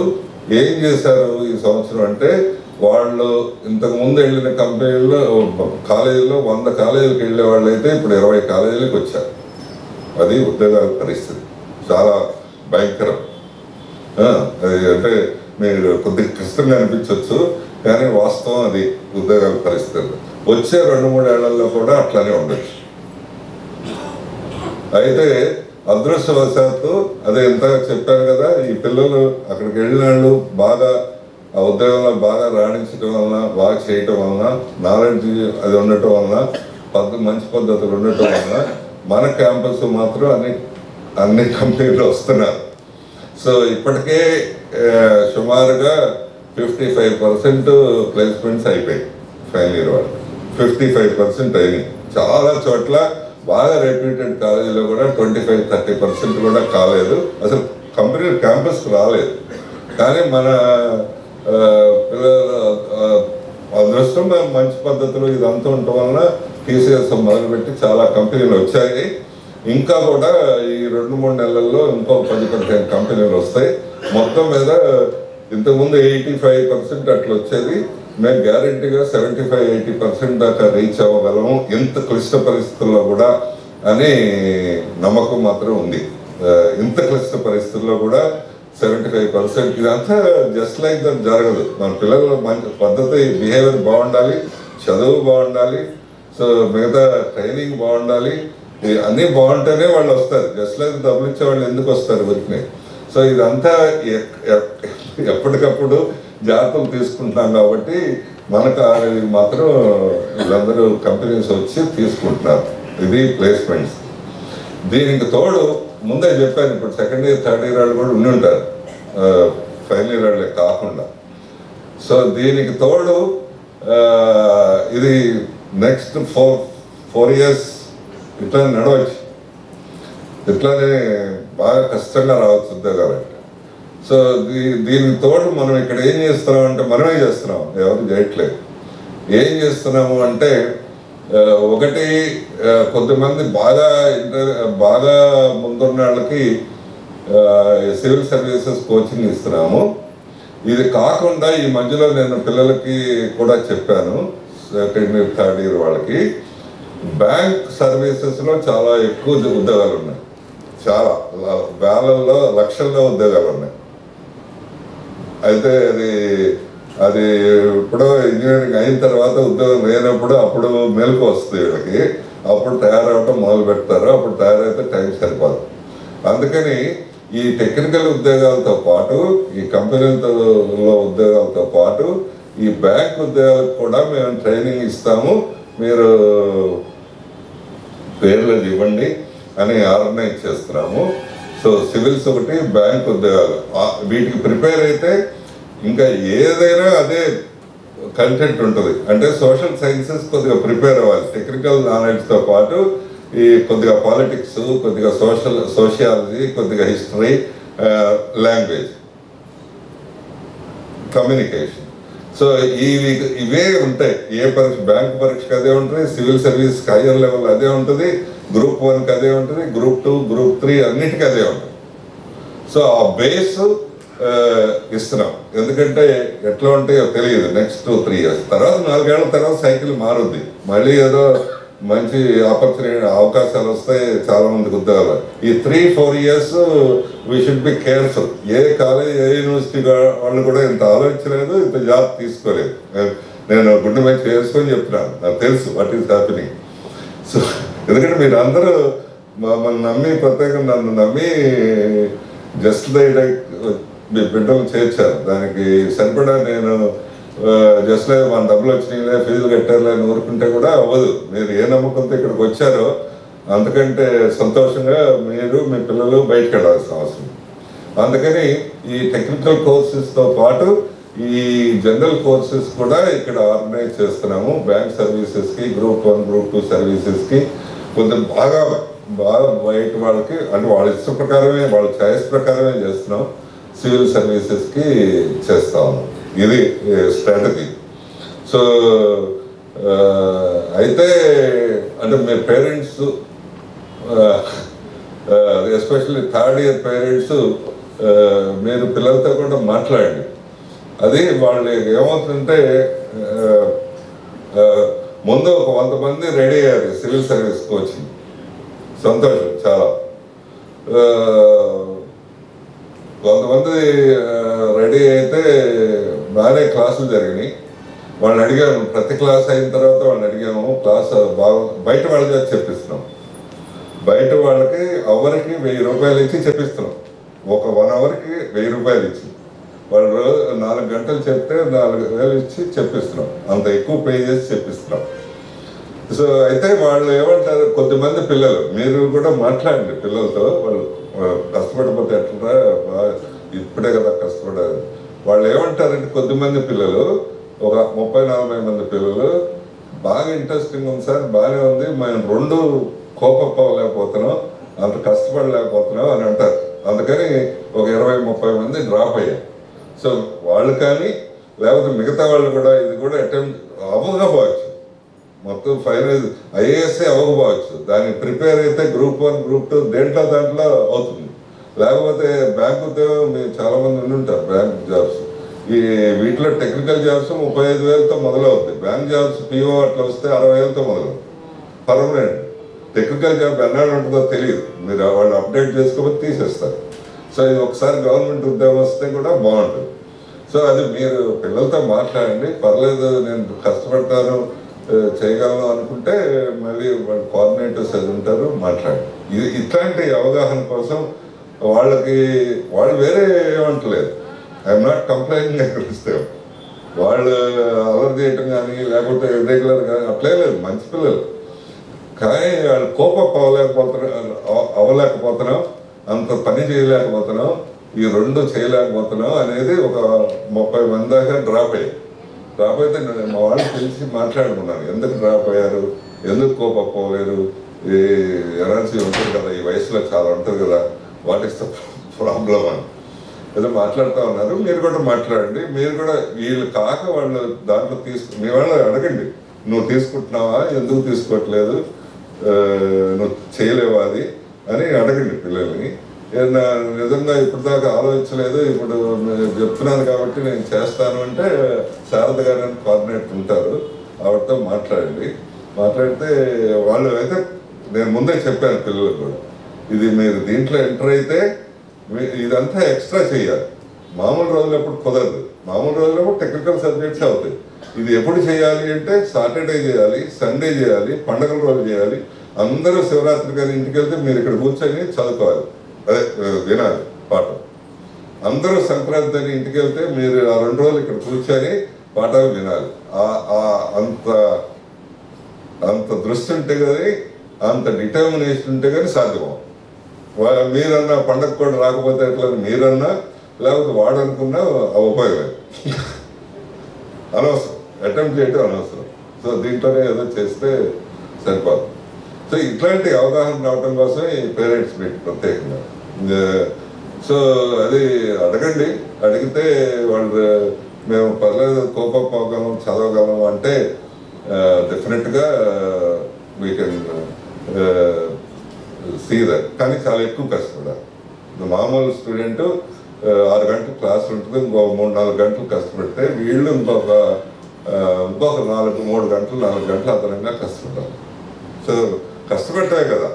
Speaker 1: ఏం చేశారు ఈ సంవత్సరం అంటే, వాళ్ళు ఇంతకుముందు వెళ్ళిన కంపెనీల్లో కాలేజీల్లో 100 కాలేజీలకు వెళ్ళే వాళ్ళు అయితే ఇప్పుడు 20 కాలేజీలకు వచ్చారు. అది ఉద్యోగాల పరిస్థితి చాలా భయంకరం. అది అంటే మీరు కొద్దిగా కష్టంగా అనిపించవచ్చు, కానీ వాస్తవం అది ఉద్యోగాల పరిస్థితులు. వచ్చే 2-3 ఏళ్లలో కూడా అట్లానే ఉండొచ్చు. అయితే అదృష్టవశాత్తు అదే ఎంత చెప్పాను కదా, ఈ పిల్లలు అక్కడికి వెళ్ళిన వాళ్ళు బాగా ఆ ఉద్యోగంలో బాగా రాణించడం వలన, బాగా చేయటం వలన, నాలెడ్జ్ అది ఉండటం వలన, మంచి పద్ధతులు ఉండటం వలన మన క్యాంపస్ మాత్రం అన్ని కంపెనీలు వస్తున్నారు. సో ఇప్పటికే సుమారుగా 55% ప్లేస్మెంట్స్ అయిపోయాయి. ఫైనల్ ఇయర్ వాళ్ళు 55% అయినాయి. చాలా చోట్ల బాగా రెప్యూటెడ్ కాలేజీలో కూడా 25-30% కూడా కాలేదు, అసలు కంపెనీ క్యాంపస్కి రాలేదు. కానీ మన పిల్లల అదృష్టం మంచి పద్ధతులు ఇదంతా ఉండటం వలన టీసీఎస్ మొదలుపెట్టి చాలా కంపెనీలు వచ్చాయి. ఇంకా కూడా ఈ 2-3 నెలల్లో ఇంకో 10-15 కంపెనీలు వస్తాయి. మొత్తం మీద ఇంతకుముందు 85% అట్లా వచ్చేది, మేము గ్యారంటీగా 75-80% దాకా రీచ్ అవ్వగలము ఇంత క్లిష్ట పరిస్థితుల్లో కూడా అని నమ్మకం మాత్రం ఉంది. ఇంత క్లిష్ట పరిస్థితుల్లో కూడా 75%. ఇదంతా జస్ట్ లైక్ దట్ జరగదు. మన పిల్లల మంచి పద్ధతి, బిహేవియర్ బాగుండాలి, చదువు బాగుండాలి, సో మిగతా ట్రైనింగ్ బాగుండాలి, అన్నీ బాగుంటేనే వాళ్ళు వస్తారు. జస్ట్ లైక్ డబ్బులు ఇచ్చే వాళ్ళు ఎందుకు వస్తారు వీటిని? సో ఇదంతా ఎప్పటికప్పుడు జాగ్రత్తలు తీసుకుంటున్నాం కాబట్టి మనకు మాత్రం వీళ్ళందరూ కంపెనీస్ వచ్చి తీసుకుంటున్నారు. ఇది ప్లేస్మెంట్స్. దీనికి తోడు ముందే చెప్పాను, ఇప్పుడు సెకండ్ ఇయర్ థర్డ్ ఇయర్ వాళ్ళు కూడా ఉండి ఉంటారు, ఫైనల్ ఇయర్ వాళ్ళే కాకుండా. సో దీనికి తోడు ఇది నెక్స్ట్ 4 years ఇట్లా నడవచ్చు. ఇట్లానే బాగా కష్టంగా రావచ్చు ఉద్యోగాలంటే. సో దీనికి తోడు మనం ఇక్కడ ఏం చేస్తున్నాం అంటే, మనమే చేస్తున్నాం, ఎవరు చేయట్లేదు. ఏం చేస్తున్నాము అంటే, ఒకటి కొంతమంది బాగా ముందున్న వాళ్ళకి సివిల్ సర్వీసెస్ కోచింగ్ ఇస్తున్నాము. ఇది కాకుండా ఈ మధ్యలో నేను పిల్లలకి కూడా చెప్పాను, సెకండ్ ఇయర్ థర్డ్ ఇయర్ వాళ్ళకి, బ్యాంక్ సర్వీసెస్లో చాలా ఎక్కువ ఉద్యోగాలు ఉన్నాయి. చాలా వేలల్లో లక్షల్లో ఉద్యోగాలు ఉన్నాయి. అయితే అది ఇప్పుడు ఇంజనీరింగ్ అయిన తర్వాత ఉద్యోగం లేనప్పుడు అప్పుడు మెలకు వస్తుంది వీళ్ళకి, అప్పుడు తయారవటం మొదలు పెడతారు. అప్పుడు తయారైతే టైం సరిపోదు. అందుకని ఈ టెక్నికల్ ఉద్యోగాలతో పాటు, ఈ కంపెనీలతో ఉద్యోగాలతో పాటు ఈ బ్యాంక్ ఉద్యోగాలకు కూడా మేము ట్రైనింగ్ ఇస్తాము, మీరు పేర్లు ఇవ్వండి అని ఆర్గనైజ్ చేస్తున్నాము. సో సివిల్స్ ఒకటి, బ్యాంక్ ఉద్యోగాలు, వీటికి ప్రిపేర్ అయితే ఇంకా ఏదైనా అదే కంటెంట్ ఉంటుంది. అంటే సోషల్ సైన్సెస్ కొద్దిగా ప్రిపేర్ అవ్వాలి, టెక్నికల్ నాలెడ్జ్తో పాటు ఈ కొద్దిగా పాలిటిక్స్, కొద్దిగా సోషియాలజీ, కొద్దిగా హిస్టరీ, లాంగ్వేజ్, కమ్యూనికేషన్. సో ఇవే ఉంటాయి. ఏ పరీక్ష, బ్యాంక్ పరీక్షకు అదే ఉంటుంది, సివిల్ సర్వీస్కి హైయర్ లెవెల్ అదే ఉంటుంది, గ్రూప్ 1కి అదే ఉంటుంది, గ్రూప్ 2, గ్రూప్ 3 అన్నిటికీ అదే ఉంటుంది. సో ఆ బేస్ ఇస్తున్నాం. ఎందుకంటే ఎట్లా ఉంటాయో తెలియదు. నెక్స్ట్ 2-3 years తర్వాత, 4 ఏళ్ల తర్వాత సైకిల్ మారుద్ది, మళ్ళీ ఏదో మంచి అవకాశాలు వస్తాయి చాలా మందికి ఉద్యోగాలు. ఈ 3-4 years we should be careful. A college, A university వాళ్ళు కూడా ఇంత ఆలోచించలేదు, ఇంత జాబ్ తీసుకోలేదు. నేను గుండె మంచి వేసుకొని చెప్తున్నాను, నాకు తెలుసు వాట్ ఈస్ హ్యాపెనింగ్. సో ఎందుకంటే మీరు అందరూ మమ్మల్ని నమ్మి, ప్రత్యేకంగా నన్ను నమ్మి జస్ట్ లైక్ మీ బిడ్డలు చేర్చారు. దానికి సరిపడా నేను జస్ట్ లైక్ మన డబ్బులు వచ్చినాయిలే, ఫీజులు కట్టారులే అని ఊరుకుంటే కూడా అవ్వదు. మీరు ఏ నమ్మకంతో ఇక్కడికి వచ్చారో అంతకంటే సంతోషంగా మీరు, మీ పిల్లలు బయటకు వెళ్ళాల్సిన అవసరం. అందుకని ఈ టెక్నికల్ కోర్సెస్తో పాటు ఈ జనరల్ కోర్సెస్ కూడా ఇక్కడ ఆర్గనైజ్ చేస్తున్నాము. బ్యాంక్ సర్వీసెస్కి, గ్రూప్ 1, గ్రూప్ 2 సర్వీసెస్కి, కొంచెం బాగా బయట వాళ్ళకి, అంటే వాళ్ళ ఇష్ట ప్రకారమే, వాళ్ళ చాయిస్ ప్రకారమే చేస్తున్నాం. సివిల్ సర్వీసెస్కి చేస్తాము. ఇది స్ట్రాటజీ. సో అయితే అంటే మీ parents, especially third year parents, మీరు పిల్లలతో కూడా మాట్లాడండి. అది వాళ్ళు ఏమవుతుందంటే, ముందు ఒక 100 మంది రెడీ అయ్యారు సివిల్ సర్వీస్ కోచింగ్, సంతోషం చాలా. 100 మంది రెడీ అయితే బాగానే క్లాసులు జరిగినాయి. వాళ్ళని అడిగాము, ప్రతి క్లాస్ అయిన తర్వాత వాళ్ళని అడిగాము, క్లాస్ బాగా బయట వాళ్ళకి చెప్పిస్తున్నాం. బయట వాళ్ళకి అవర్కి 1000 రూపాయలు ఇచ్చి చెప్పిస్తున్నాం. ఒక 1 hourకి 1000 రూపాయలు ఇచ్చి, వాళ్ళు 4 గంటలు చెప్తే 4000 ఇచ్చి చెప్పిస్తున్నాం. అంత ఎక్కువ పే చేసి చెప్పిస్తున్నాం. సో అయితే వాళ్ళు ఏమంటారు, కొద్దిమంది పిల్లలు, మీరు కూడా మాట్లాడండి పిల్లలతో, వాళ్ళు కష్టపడిపోతే ఎట్లా, ఇప్పుడే కదా కష్టపడారు. వాళ్ళు ఏమంటారంటే, కొద్దిమంది పిల్లలు, ఒక 30-40 మంది పిల్లలు, బాగా ఇంట్రెస్టింగ్ ఉంది సార్, బాగానే ఉంది, మేము 2 కోపపోలేకపోతున్నాం, అంత కష్టపడలేకపోతున్నాం అని అంటారు. అందుకని ఒక 20-30 మంది డ్రాప్ అయ్యారు. సో వాళ్ళు కానీ, లేకపోతే మిగతా వాళ్ళు కూడా ఇది కూడా అటెంప్ట్ అవ్వకపోవచ్చు. మొత్తం ఫైనల్ ఐఏఎస్ఏ అవ్వకపోవచ్చు, దానికి ప్రిపేర్ అయితే గ్రూప్ 1 గ్రూప్ 2 దాంట్లో అవుతుంది. లేకపోతే బ్యాంక్ ఉద్యోగం మీరు చాలా మంది ఉండుంటారు. బ్యాంక్ జాబ్స్ ఈ వీటిలో టెక్నికల్ జాబ్స్ 35,000తో మొదలవుతాయి. బ్యాంక్ జాబ్స్ పిఓ అట్లా వస్తే 60,000తో మొదలవుతుంది పర్మనెంట్. టెక్నికల్ జాబ్ ఎన్నాళ్ళు ఉంటుందో తెలియదు, మీరు వాళ్ళు అప్డేట్ చేసుకోకపోతే తీసేస్తారు. సో ఇది ఒకసారి గవర్నమెంట్ ఉద్యోగం వస్తే కూడా బాగుంటుంది. సో అది మీరు పిల్లలతో మాట్లాడండి, పర్లేదు నేను కష్టపడతాను చేయగలను అనుకుంటే మళ్ళీ వాళ్ళు కోఆర్డినేటర్స్ అది ఉంటారు, మాట్లాడండి. ఇది ఇట్లాంటి అవగాహన కోసం వాళ్ళు వేరే ఏమంటలేదు. ఐఎమ్ నాట్ కంప్లైంట్ అనిపిస్తే వాళ్ళు అలర్ చేయటం కానీ లేకపోతే ఇర్రెగ్యులర్ కానీ అట్లే లేదు, మంచి పిల్లలు. కానీ వాళ్ళు కోపం అవ్వలేకపోతున్నాం, అంత పని చేయలేకపోతున్నాం, ఈ 2 చేయలేకపోతున్నాం అనేది ఒక 30 మంది దాకా డ్రాప్ అయితే మా వాళ్ళు తెలిసి మాట్లాడుకున్నాను, ఎందుకు డ్రాప్ అయ్యారు, ఎందుకు కోపపోలేరు, ఈ ఎనర్జీ ఉంటుంది కదా, ఈ వయసులో చాలా ఉంటుంది కదా, వాట్ ఈస్ ద ప్రాబ్లం అని ఏదో మాట్లాడుతూ ఉన్నారు. మీరు కూడా మాట్లాడండి, మీరు కూడా వీళ్ళు కాక వాళ్ళు దాంట్లో మీ వాళ్ళు అడగండి, నువ్వు తీసుకుంటున్నావా, ఎందుకు తీసుకోవట్లేదు, నువ్వు చేయలేవా అది అని అడగండి పిల్లల్ని. నిజంగా ఇప్పుడు దాకా ఆలోచించలేదు, ఇప్పుడు చెప్తున్నాను కాబట్టి నేను చేస్తాను అంటే శారద గారు అని కోఆర్డినేటర్ ఉంటారు, ఆవిడతో మాట్లాడండి. మాట్లాడితే వాళ్ళు అయితే నేను ముందే చెప్పాను పిల్లలకు కూడా, ఇది మీరు దీంట్లో ఎంటర్ అయితే ఇదంతా ఎక్స్ట్రా చేయాలి. మామూలు రోజులప్పుడు కుదరదు, మామూలు రోజులప్పుడు టెక్నికల్ సబ్జెక్ట్స్ అవుతాయి. ఇది ఎప్పుడు చేయాలి అంటే సాటర్డే చేయాలి, సండే చేయాలి, పండగల రోజు చేయాలి. అందరూ శివరాత్రి గారి ఇంటికి వెళ్తే మీరు ఇక్కడ కూర్చొని చదువుకోవాలి, అదే వినాలి పాఠం. అందరూ సంక్రాంతి అని ఇంటికి వెళ్తే మీరు ఆ 2 రోజులు ఇక్కడ కూర్చొని పాఠాలు వినాలి. అంత దృష్టి ఉంటే కానీ, అంత డిటర్మినేషన్ ఉంటే కానీ సాధ్యమవు. మీరన్నా పండగ కూడా రాకపోతే ఎట్లా మీరన్నా, లేకపోతే వాడనుకున్నా ఉపయోగం అనవసరం, అటెంప్ట్ చేయడం అనవసరం. సో దీంట్లోనే ఏదో చేస్తే సరిపోదు. సో ఇట్లాంటి అవగాహన రావడం కోసమే ఈ పేరెంట్స్ మీట్ ప్రత్యేకంగా. సో అది అడగండి, అడిగితే వాళ్ళు మేము పర్లేదు కోపపోగలం చదవగలం అంటే డెఫినెట్గా వీ కెన్ సీ దట్. కానీ చాలా ఎక్కువ కష్టపడాలి. మామూలు స్టూడెంట్ 6 గంటలు క్లాస్ ఉంటుంది, ఇంకో 3-4 గంటలు కష్టపడితే వీళ్ళు ఇంకొక 3 గంటలు 4 గంటలు అదనంగా కష్టపడాలి. సో కష్టపడతాయి కదా.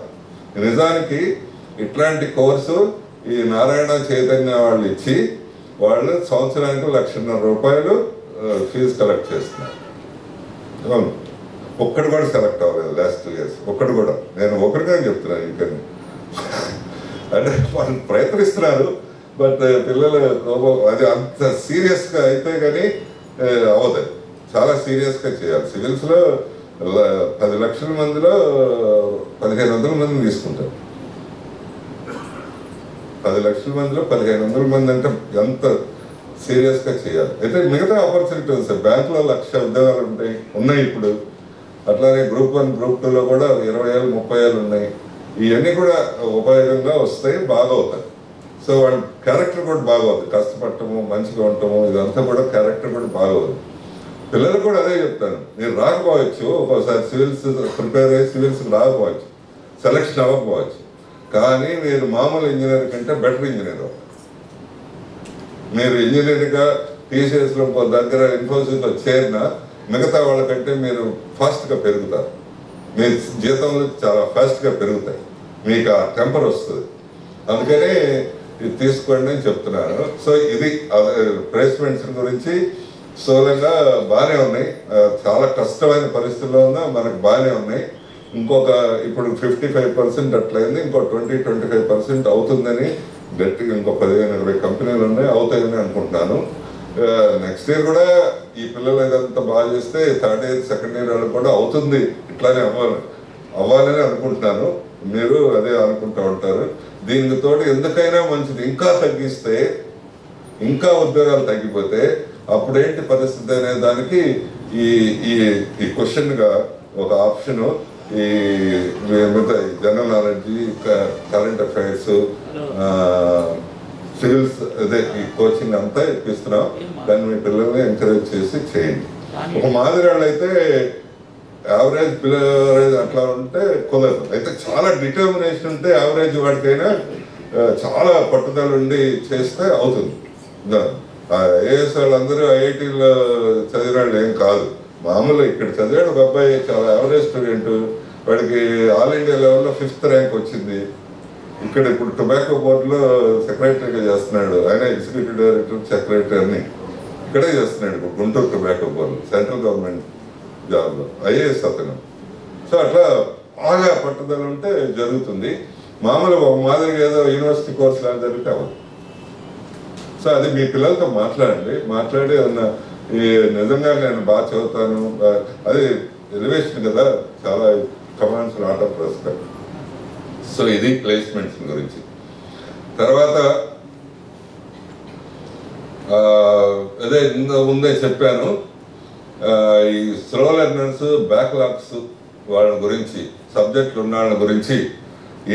Speaker 1: నిజానికి ఇట్లాంటి కోర్సు ఈ నారాయణ చైతన్య వాళ్ళు ఇచ్చి వాళ్ళు సంవత్సరానికి 1,50,000 రూపాయలు ఫీజు కలెక్ట్ చేస్తున్నారు. ఒక్కడు కూడా సెలెక్ట్ అవ్వలేదు లాస్ట్ 2 years, ఒక్కడు కూడా. నేను ఒకరిగా చెప్తున్నాను, ఇంకా అంటే వాళ్ళు ప్రయత్నిస్తున్నారు. బట్ పిల్లలు అది అంత సీరియస్గా అయితే కానీ అవ్వదు, చాలా సీరియస్గా చేయాలి. సివిల్స్లో 10 లక్షల మందిలో 1,500 మందిని తీసుకుంటారు. 10 లక్షల మందిలో 1,500 మంది అంటే ఎంత సీరియస్గా చేయాలి. అయితే మిగతా ఆపర్చునిటీ ఉంది సార్. బ్యాంకులో 1,00,000 ఉద్యోగాలు ఉన్నాయి ఇప్పుడు. అట్లానే గ్రూప్ 1 గ్రూప్ 2లో కూడా 20,000 30,000 ఉన్నాయి. ఇవన్నీ కూడా ఉపయోగంగా వస్తాయి, బాగా అవుతాయి. సో వాళ్ళ క్యారెక్టర్ కూడా బాగవుతుంది, కష్టపడటము మంచిగా ఉండటము ఇదంతా కూడా క్యారెక్టర్ కూడా బాగవుతుంది. పిల్లలు కూడా అదే చెప్తాను, మీరు రాకపోవచ్చు, ఒక్కోసారి సివిల్స్ ప్రిపేర్ అయ్యి సివిల్స్ రాకపోవచ్చు, సెలక్షన్ అవ్వకపోవచ్చు, కానీ మీరు మామూలు ఇంజనీర్ కంటే బెటర్ ఇంజనీర్ అవుతారు. మీరు ఇంజనీర్గా టీసీఎస్లో దగ్గర ఇన్ఫోసిస్లో చేరినా మిగతా వాళ్ళకంటే మీరు ఫాస్ట్గా పెరుగుతారు, మీ జీతంలో చాలా ఫాస్ట్గా పెరుగుతాయి, మీకు ఆ టెంపర్ వస్తుంది. అందుకని ఇది తీసుకోండి అని చెప్తున్నాను. సో ఇది ప్లేస్మెంట్స్ గురించి స్థూలంగా బాగానే ఉన్నాయి, చాలా కష్టమైన పరిస్థితుల్లో ఉన్నా మనకు బాగానే ఉన్నాయి. ఇంకొక ఇప్పుడు 55% అట్లయింది, ఇంకో 20-25% అవుతుందని గట్టిగా ఇంకో 15-20 కంపెనీలు ఉన్నాయి, అవుతాయని అనుకుంటున్నాను. నెక్స్ట్ ఇయర్ కూడా ఈ పిల్లలు ఇదంతా బాగా చేస్తే థర్డ్ ఇయర్ సెకండ్ ఇయర్ వాళ్ళకి కూడా అవుతుంది, ఇట్లానే అవ్వాలని అనుకుంటున్నాను. మీరు అదే అనుకుంటూ ఉంటారు. దీనికి తోడు ఎందుకైనా మంచిది, ఇంకా తగ్గిస్తే ఇంకా ఉద్యోగాలు తగ్గిపోతే అప్పుడేంటి పరిస్థితి అనే దానికి ఈ క్వశ్చన్గా ఒక ఆప్షను ఈ general knowledge, current affairs, civils అదే ఈ కోచింగ్ అంతా ఇప్పిస్తున్నాం. దాన్ని మీ పిల్లల్ని ఎంకరేజ్ చేసి చేయండి. ఒక మాదిరి వాళ్ళు అయితే యావరేజ్ బిలో యావరేజ్ అట్లా ఉంటే కుదరదు. అయితే చాలా డిటర్మినేషన్ ఉంటే యావరేజ్ వాడికైనా చాలా పట్టుదల ఉండి చేస్తే అవుతుంది. ఐఏఎస్ వాళ్ళందరూ ఐఐటీలో చదివిన వాళ్ళు ఏం కాదు, మామూలు ఇక్కడ చదివాడు ఒక అబ్బాయి, చాలా యావరేజ్ స్టూడెంట్, వాడికి ఆల్ ఇండియా లెవెల్లో 5th ర్యాంక్ వచ్చింది. ఇక్కడ ఇప్పుడు టొబాకో బోర్డులో సెక్రటరీగా చేస్తున్నాడు, ఆయన ఎగ్జిక్యూటివ్ డైరెక్టర్ సెక్రటరీ అని ఇక్కడే చేస్తున్నాడు ఇప్పుడు Guntur tobacco board, central government జాబ్లో ఐఏఎస్ అతను. సో అట్లా బాగా పట్టుదల ఉంటే జరుగుతుంది. మామూలుగా ఒక మాదిరిగా ఏదో యూనివర్సిటీ కోర్స్ లాగా జరిగితే అవ్వదు. సో అది మీ పిల్లలతో మాట్లాడండి, మాట్లాడి ఏమన్నా నిజంగా నేను బాగా చదువుతాను, అది ఎలివేషన్ కదా, చాలా commands not of respect. So ఇది ప్లేస్మెంట్స్ గురించి. తర్వాత అదే ముందే చెప్పాను, ఈ స్లో లెర్నర్స్, బ్యాక్లాగ్స్ వాళ్ళ గురించి, సబ్జెక్టులు ఉన్న వాళ్ళ గురించి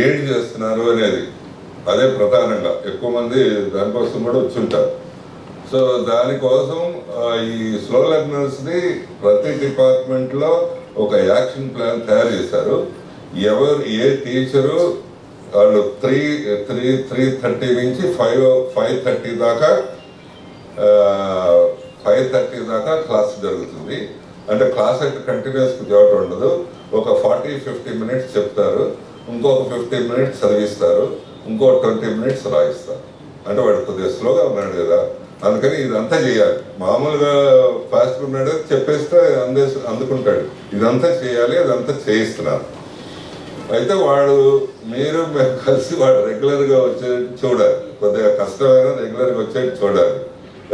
Speaker 1: ఏంటి చేస్తున్నారు అనేది, అదే ప్రధానంగా ఎక్కువ మంది దానికోసం కూడా వచ్చి ఉంటారు. సో దానికోసం ఈ స్లో లెర్నర్స్ని ప్రతి డిపార్ట్మెంట్లో ఒక యాక్షన్ ప్లాన్ తయారు చేశారు. ఏ టీచరు వాళ్ళు 3:30 నుంచి 5:30 దాకా 5:30 దాకా క్లాస్ జరుగుతుంది. అంటే క్లాస్ అయితే కంటిన్యూస్గా చదవటం ఉండదు, ఒక 40-50 మినిట్స్ చెప్తారు, ఇంకొక 15 మినిట్స్ చదివిస్తారు, ఇంకో 20 మినిట్స్ రాయిస్తారు. అంటే వాడు కొద్దిగా స్లోగా ఉన్నాడు కదా, అందుకని ఇదంతా చేయాలి. మామూలుగా ఫాస్ట్గా ఉన్నాడు చెప్పేస్తే అందుకుంటాడు, ఇదంతా చేయాలి, అదంతా చేయిస్తున్నారు. అయితే మీరు కలిసి వాడు రెగ్యులర్గా వచ్చేది చూడాలి, కొద్దిగా కష్టమైనా రెగ్యులర్గా వచ్చేది చూడాలి.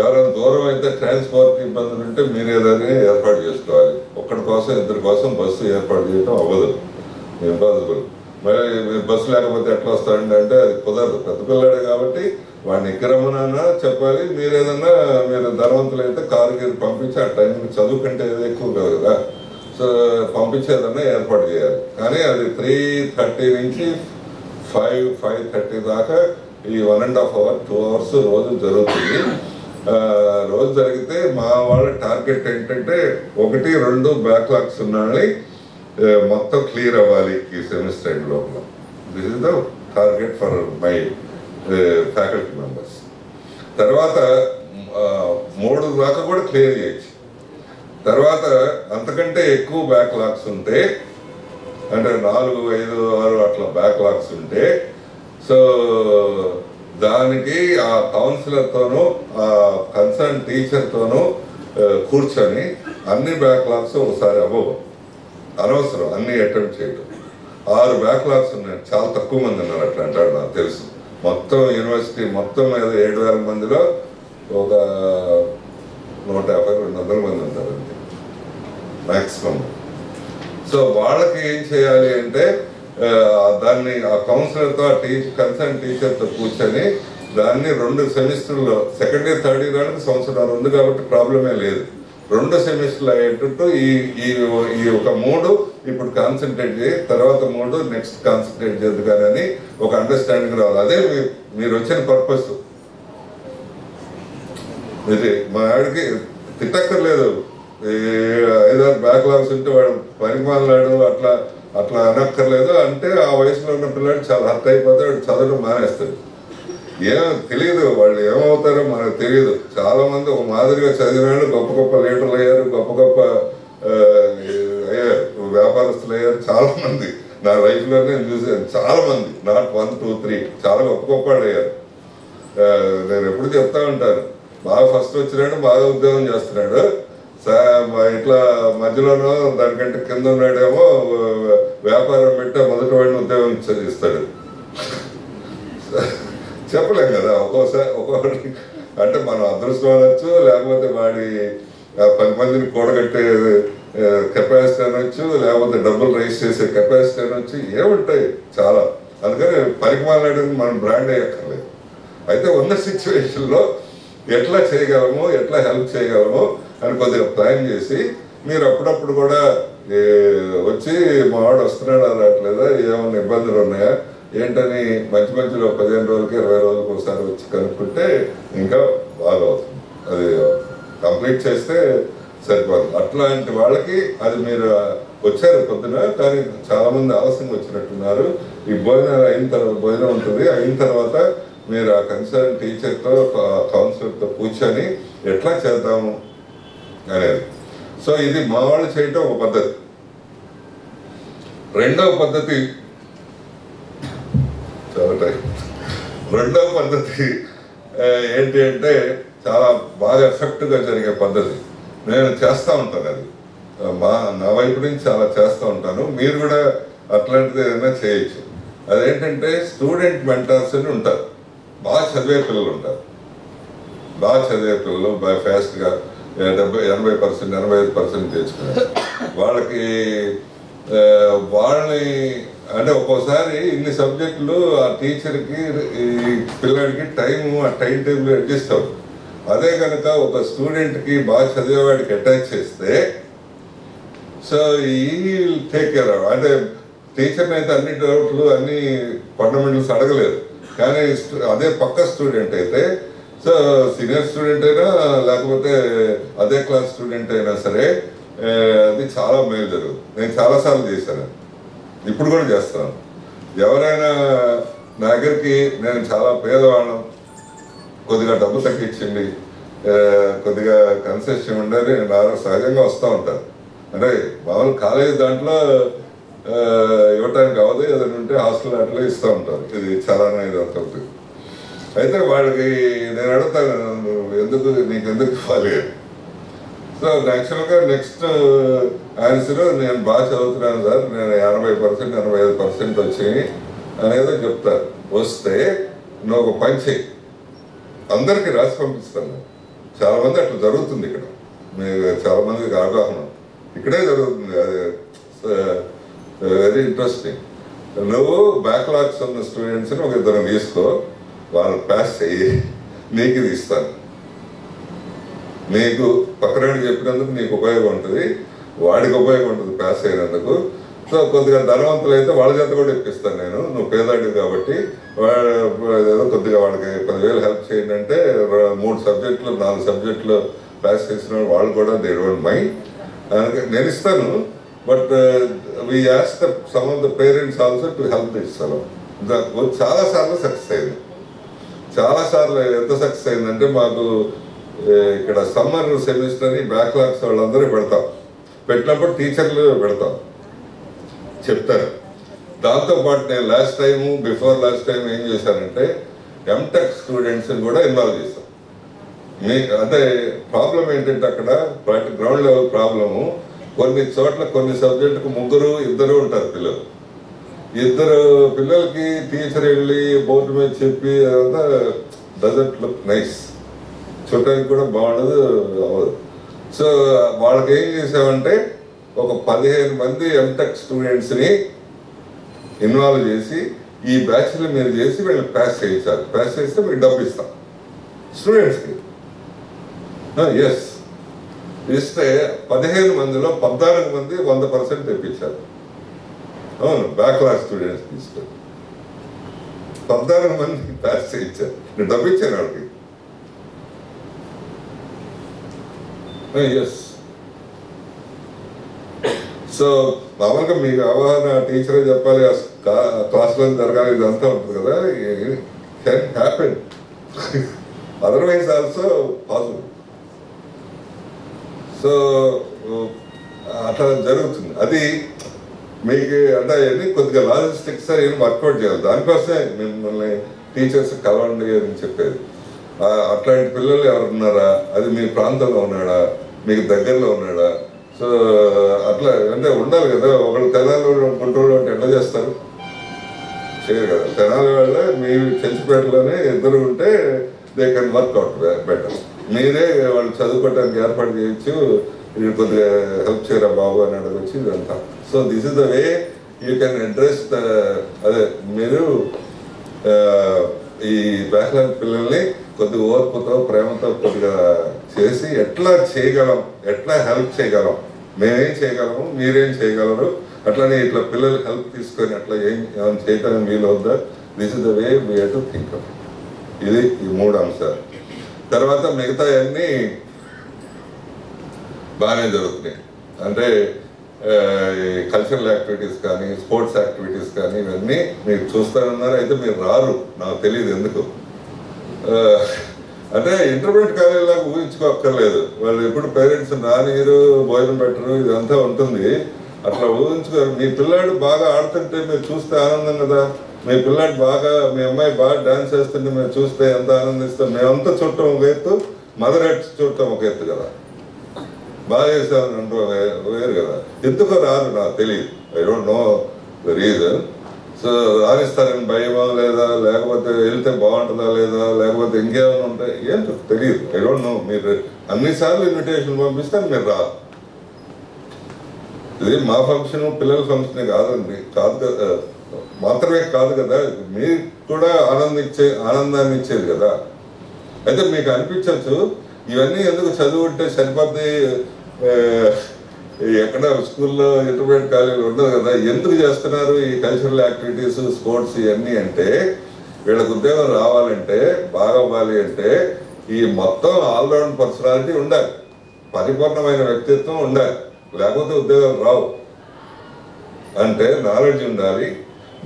Speaker 1: ఎవరైనా దూరం అయితే ట్రాన్స్పోర్ట్ ఇబ్బందులు ఉంటే మీరు ఏదైనా ఏర్పాటు చేసుకోవాలి. ఒక్కడి కోసం ఇద్దరి కోసం బస్సు ఏర్పాటు చేయడం అవ్వదు, ఇంపాసిబుల్. మరి బస్సు లేకపోతే ఎట్లా వస్తాడండి అంటే అది కుదరదు. పెద్ద పిల్లాడే కాబట్టి వాడిని ఎక్కరమ్మనన్నా చెప్పాలి. మీరు ధనవంతులు అయితే కారుకి పంపించి ఆ టైంకి చదువుకుంటే ఏదో ఎక్కువ కాదు కదా, సో పంపించేదన్నా ఏర్పాటు చేయాలి. కానీ అది 3:30 నుంచి 5:30 దాకా ఈ 1.5 hour 2 hours రోజు జరుగుతుంది. రోజు జరిగితే మా వాళ్ళ టార్గెట్ ఏంటంటే 1-2 బ్యాక్లాగ్స్ ఉన్నాయని మొత్తం క్లియర్ అవ్వాలి ఈ సెమిస్టర్ ఎండ్ లోపల. This is the target for my faculty members. తర్వాత 3 దాకా కూడా క్లియర్ చేయొచ్చు. తర్వాత అంతకంటే ఎక్కువ బ్యాక్లాగ్స్ ఉంటే, అంటే 4, 5, 6 అట్లా బ్యాక్లాగ్స్ ఉంటే, సో దానికి ఆ కౌన్సిలర్తోనూ ఆ కన్సర్న్ టీచర్తోనూ కూర్చొని అన్ని బ్యాక్లాగ్స్ ఒకసారి అవ్వవు, అనవసరం అన్ని అటెంప్ట్ చేయటం. 6 బ్యాక్లాగ్స్ ఉన్నాయి, చాలా తక్కువ మంది ఉన్నారు అట్లా అంటాడు, నాకు తెలుసు. మొత్తం యూనివర్సిటీ మొత్తం మీద 7,000 మందిలో ఒక 150-200 మంది ఉంటారు అంతే మ్యాక్సిమం. సో వాళ్ళకి ఏం చేయాలి అంటే దాన్ని ఆ కౌన్సిలర్తో కన్సర్న్ టీచర్తో కూర్చొని దాన్ని 2 సెమిస్టర్లో, సెకండ్ ఇయర్ థర్డ్ ఇయర్ అనేది సంవత్సరాలు ఉంది కాబట్టి ప్రాబ్లమే లేదు, 2 సెమిస్టర్లు అయ్యేటట్టు ఈ ఒక 3 ఇప్పుడు కాన్సన్ట్రేట్ చేయి, తర్వాత 3 నెక్స్ట్ కాన్సన్ట్రేట్ చేద్దు కానీ అని ఒక అండర్స్టాండింగ్ రావాలి. అదే మీరు వచ్చిన పర్పస్. ఇది మా ఆవిడకి తిట్టక్కర్లేదు, 5-6 బ్యాక్లాగ్స్ ఉంటే వాడు పనిమాలాడు అట్లా అనక్కర్లేదు అంటే ఆ వయసులో ఉన్న పిల్లాడు చాలా హర్ట్ అయిపోతే వాడు చదవడం మానేస్తాడు. ఏం తెలియదు, వాళ్ళు ఏమవుతారో మనకు తెలియదు. చాలా మంది ఒక మాదిరిగా చదివినాడు, గొప్ప లీడర్లు అయ్యారు, గొప్ప అయ్యారు, వ్యాపారస్తులు అయ్యారు. చాలా మంది నా లైఫ్లో నేను చూసాను, చాలా మంది, నాట్ 1, 2, 3 చాలా గొప్ప అయ్యారు. నేను ఎప్పుడు చెప్తా ఉంటాను, బాగా ఫస్ట్ వచ్చినాడు, బాగా ఉద్యోగం చేస్తున్నాడు, ఇట్లా మధ్యలోనూ దానికంటే కింద ఉన్నాడేమో వ్యాపారం పెట్టే మొదటి వాడిని ఉద్యోగం ఇస్తాడు. చెప్పలేం కదా, ఒక్కొక్కటి అంటే మనం అదృష్టం అనొచ్చు, లేకపోతే వాడి 10 మందిని కూడగట్టే కెపాసిటీ అనొచ్చు, లేకపోతే డబ్బులు రైజ్ చేసే కెపాసిటీ అనొచ్చు, ఏముంటాయి చాలా. అందుకని పరిమాణానికి మనం బ్రాండ్ అయ్యక్కర్లేదు. అయితే ఉన్న సిచ్యువేషన్లో ఎట్లా చేయగలము, ఎట్లా హెల్ప్ చేయగలము అని కొద్దిగా ప్లాన్ చేసి మీరు అప్పుడప్పుడు కూడా వచ్చి మా వాడు వస్తున్నాడా రావట్లేదా, ఏమైనా ఇబ్బందులు ఉన్నాయా ఏంటని మధ్యలో 15 రోజులకి 20 రోజులకు ఒకసారి వచ్చి కనుక్కుంటే ఇంకా బాగా అవుతుంది. అది కంప్లీట్ చేస్తే సరిపోతుంది. అట్లాంటి వాళ్ళకి అది మీరు వచ్చారు పొద్దున, కానీ చాలా మంది ఆలస్యంగా వచ్చినట్టున్నారు. ఈ భోజనాలు అయిన తర్వాత భోజనం ఉంటుంది, అయిన తర్వాత మీరు ఆ కన్సర్న్ టీచర్తో కౌన్సిలర్తో కూర్చొని ఎట్లా చేద్దాము అనేది. సో ఇది మా వాళ్ళు చేయటం ఒక పద్ధతి. రెండవ పద్ధతి ఏంటి అంటే చాలా బాగా ఎఫెక్ట్గా జరిగే పద్ధతి. నేను చేస్తూ ఉంటాను, అది నా వైపు నుంచి చాలా చేస్తూ ఉంటాను. మీరు కూడా అట్లాంటిది ఏదైనా చేయొచ్చు. అదేంటంటే స్టూడెంట్ మెంటర్స్ అని ఉంటారు, బాగా చదివే పిల్లలు ఉంటారు. బాగా చదివే పిల్లలు బాగా ఫాస్ట్గా 80%, 85% తెచ్చుకున్నారు. వాళ్ళని అంటే ఒక్కోసారి ఇన్ని సబ్జెక్టులు ఆ టీచర్కి ఈ పిల్లడికి ఆ టైం టేబుల్ అడ్జస్ట్ అవుతుంది. అదే కనుక ఒక స్టూడెంట్కి బాగా చదివేవాడికి అటాచ్ చేస్తే సో ఈ టేక్ కేర్. అంటే టీచర్ని అయితే అన్ని డౌట్లు అన్ని ఫండమెంటల్స్ అడగలేదు, కానీ అదే పక్క స్టూడెంట్ అయితే సో సీనియర్ స్టూడెంట్ అయినా లేకపోతే అదే క్లాస్ స్టూడెంట్ అయినా సరే అది చాలా మేలు జరుగుతుంది. నేను చాలాసార్లు చేశాను, ఇప్పుడు కూడా చేస్తాను. ఎవరైనా నా దగ్గరికి నేను చాలా పేదవాళ్ళం, కొద్దిగా డబ్బు తగ్గించండి, కొద్దిగా కన్సెషన్ ఉండాలి, నేను సహజంగా వస్తూ ఉంటాను. అంటే మామూలు కాలేజ్ దాంట్లో ఇవ్వటానికి అవ్వదు, ఏదైనా ఉంటే హాస్టల్ అట్లా ఇస్తూ ఉంటారు. ఇది చాలా ఇది అవుతుంది. అయితే వాళ్ళకి నేను అడుగుతాను, నీకు ఎందుకు ఇవ్వాలి? సో యాక్చువల్గా నెక్స్ట్ ఆన్సర్ నేను బాగా చదువుతున్నాను సార్, నేను 80%, 85% వచ్చాయి అనేదో చెప్తారు. వస్తే నువ్వు ఒక పని చేయి, అందరికీ రాసి పంపిస్తాను. చాలా మంది అట్లా జరుగుతుంది ఇక్కడ, మీకు చాలా మందికి అవగాహన ఇక్కడే జరుగుతుంది. అది వెరీ ఇంట్రెస్టింగ్. నువ్వు బ్యాక్లాగ్స్ ఉన్న స్టూడెంట్స్ని ఒక ఇద్దరు తీసుకో, వాళ్ళు పాస్ చెయ్యి, నీకు ఇది ఇస్తాను. నీకు పక్కనాడికి చెప్పినందుకు నీకు ఉపయోగం ఉంటుంది, వాడికి ఉపయోగం ఉంటుంది పాస్ అయినందుకు. సో కొద్దిగా ధనవంతులు అయితే వాళ్ళ చేత కూడా ఇప్పిస్తాను నేను, నువ్వు పేదాడివి కాబట్టి ఏదో కొద్దిగా వాళ్ళకి 10,000 హెల్ప్ చేయండి అంటే 3 సబ్జెక్టులు 4 సబ్జెక్టులు పాస్ చేసిన వాళ్ళు కూడా దే డోంట్ మైండ్, నేను ఇస్తాను. But we ask some of the parents also to help this fellow. చాలాసార్లు సక్సెస్ అయింది. చాలాసార్లు ఎంత సక్సెస్ అయిందంటే మాకు ఇక్కడ సమ్మర్ సెమిస్టర్ అని బ్యాక్లాగ్స్ వాళ్ళందరూ పెడతాం. పెట్టినప్పుడు టీచర్లు పెడతాం, చెప్తారు. దాంతోపాటు నేను బిఫోర్ లాస్ట్ టైం ఏం చేశానంటే ఎంటెక్ స్టూడెంట్స్ని కూడా ఇన్వాల్వ్ చేశాను. అంటే ప్రాబ్లం ఏంటంటే అక్కడ గ్రౌండ్ లెవెల్ ప్రాబ్లము, కొన్ని చోట్ల కొన్ని సబ్జెక్టుకు 3, 2 ఉంటారు పిల్లలు. 2 పిల్లలకి టీచర్ వెళ్ళి బోర్డు మీద చెప్పి అదంతా డజంట్ లుక్ నైస్, చూడటానికి కూడా బాగుండదు, అవ్వదు. సో వాళ్ళకి ఏం చేసామంటే ఒక 15 మంది ఎంటెక్ స్టూడెంట్స్ని ఇన్వాల్వ్ చేసి ఈ బ్యాచ్లు మీరు చేసి వీళ్ళని పాస్ చేయించాలి. పాస్ చేస్తే మీకు డబ్బు ఇస్తాం స్టూడెంట్స్కి. ఎస్, ఇస్తే 15 మందిలో 14 మంది 100% తెప్పించారు. అవును, బ్యాక్లాగ్ స్టూడెంట్స్ తీసుకొని 14 మంది పాస్ చేయించారు. నేను డబ్బు ఇచ్చాను వాళ్ళకి. ఎస్. సో మామూలుగా మీకు అవగాహన టీచరే చెప్పాలి, క్లాస్లో జరగాలి, ఇదంతా ఉంటుంది కదా. Can happen, otherwise also possible. So అట్లా జరుగుతుంది. అది మీకు అంటే అవన్నీ కొద్దిగా లాజిస్టిక్స్ ఏం వర్కౌట్ చేయాలి. దానికోసమే మిమ్మల్ని టీచర్స్ కలవండి అని చెప్పేది. అట్లాంటి పిల్లలు ఎవరున్నారా, అది మీ ప్రాంతంలో ఉన్నాడా, మీకు దగ్గరలో ఉన్నాడా? సో అట్లా అంటే ఉండాలి కదా. ఒకళ్ళు తెనాలి గుంటూరు అంటే ఎట్లా చేస్తారు? చేయరు కదా. తెనాలి వాళ్ళ మీ చెంచిపేటలోనే 2 ఉంటే దే కెన్ వర్క్అవుట్ బెటర్. మీరే వాళ్ళు చదువుకోవడానికి ఏర్పాటు చేయొచ్చు, ఇది కొద్దిగా హెల్ప్ చేయరా బాబు అని అడగచ్చు, ఇదంతా. So this is the way you can address అదే మీరు ఈ బ్యాక్లాగ్ పిల్లల్ని కొద్దిగా ఓర్పుతో ప్రేమతో కొద్దిగా చేసి ఎట్లా చేయగలం, ఎట్లా హెల్ప్ చేయగలం, మేమేం చేయగలము, మీరేం చేయగలరు, అట్లానే ఇట్లా పిల్లలు హెల్ప్ తీసుకొని అట్లా ఏమైనా చేయడానికి వీలవుద్దా? This is the way we have to think of. ఇది ఈ 3 అంశాలు. తర్వాత మిగతా అన్నీ బాగానే జరుగుతున్నాయి. అంటే కల్చరల్ యాక్టివిటీస్ కానీ స్పోర్ట్స్ యాక్టివిటీస్ కానీ ఇవన్నీ మీరు చూస్తారన్నారు. అయితే మీరు రారు, నాకు తెలియదు ఎందుకు. అంటే ఇంటర్మీడియట్ కాలేజీలాగా ఊహించుకోక్కర్లేదు. వాళ్ళు ఎప్పుడు పేరెంట్స్ నానీరు భోజనం పెట్టరు ఇదంతా ఉంటుంది. అట్లా ఊహించుకోరు. మీ పిల్లాడు బాగా ఆడుతుంటే మీరు చూస్తే ఆనందం కదా. మీ పిల్లాడు బాగా, మీ అమ్మాయి బాగా డాన్స్ చేస్తుంటే మీరు చూస్తే ఎంత ఆనందిస్తాం. మేమంతా చూడటం ఒక ఎత్తు, మదర్ ఎర్త్ చూడటం ఒక ఎత్తు కదా. బాగా చేసామని అంటూ వేరు కదా. ఎందుకో రారు నాకు తెలియదు. I don't know the reason. So రాణిస్తారని భయమా లేదా, లేకపోతే వెళ్తే బాగుంటుందా లేదా, లేకపోతే ఇంకేమైనా ఉంటాయి ఏంటో తెలియదు. I don't no. మీరు అన్నిసార్లు ఇన్విటేషన్ పంపిస్తే మీరు రాదు. ఇది మా ఫంక్షన్, పిల్లల ఫంక్షనే కాదండి, కాదు కదా, మాత్రమే కాదు కదా, మీకు కూడా ఆనందాన్ని ఇచ్చేది కదా. అయితే మీకు అనిపించవచ్చు ఇవన్నీ ఎందుకు చదువుంటే సరిపోద్ది, ఎక్కడ స్కూల్లో ఇంటర్మీడియట్ కాలేజీలు ఉండదు కదా, ఎందుకు చేస్తున్నారు ఈ కల్చరల్ యాక్టివిటీస్ స్పోర్ట్స్ ఇవన్నీ అంటే, వీళ్ళకి ఉద్యోగం రావాలంటే, బాగా అవ్వాలి అంటే ఈ మొత్తం ఆల్రౌండ్ పర్సనాలిటీ ఉండాలి, పరిపూర్ణమైన వ్యక్తిత్వం ఉండాలి, లేకపోతే ఉద్యోగాలు రావు. అంటే నాలెడ్జ్ ఉండాలి,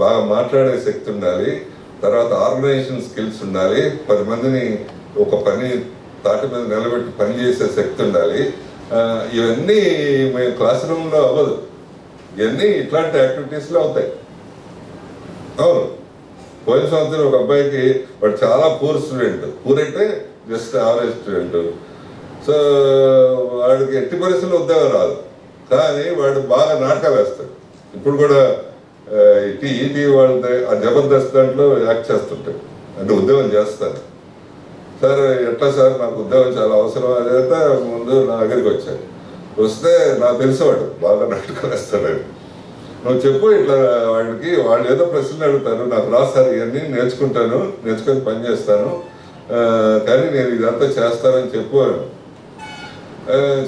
Speaker 1: బాగా మాట్లాడే శక్తి ఉండాలి, తర్వాత ఆర్గనైజేషన్ స్కిల్స్ ఉండాలి, 10 మందిని ఒక పని తాటి మీద నిలబెట్టి పని చేసే శక్తి ఉండాలి. ఇవన్నీ మేము క్లాస్ రూమ్లో అవ్వదు, ఇవన్నీ ఇట్లాంటి యాక్టివిటీస్లో అవుతాయి. అవును, పోయిన సంవత్సరం ఒక అబ్బాయికి, వాడు చాలా పూర్ స్టూడెంట్, పూర్ అంటే జస్ట్ యావరేజ్ స్టూడెంట్. సో వాడికి ఎట్టి పరిస్థితుల్లో ఉద్యోగం రాదు, కానీ వాడు బాగా నాటకాలు వేస్తాడు. ఇప్పుడు కూడా ఈటీ వాళ్ళ ఆ జబర్దస్త్ దాంట్లో యాక్ట్ చేస్తుంటాడు, అంటే ఉద్యోగం చేస్తాను. సార్ ఎట్లా సార్, నాకు ఉద్యోగం చాలా అవసరం అదంతా ముందు నా దగ్గరికి వచ్చాడు. వస్తే నాకు తెలిసేవాడు బాగా నాటకాలు వేస్తాడని. నువ్వు చెప్పు ఇట్లా వాడికి, వాళ్ళు ఏదో ప్రశ్నలు అడుగుతారు, నాకు రాదు సార్, ఇవన్నీ నేర్చుకొని పని చేస్తాను, కానీ నేను ఇదంతా చేస్తానని చెప్పాను.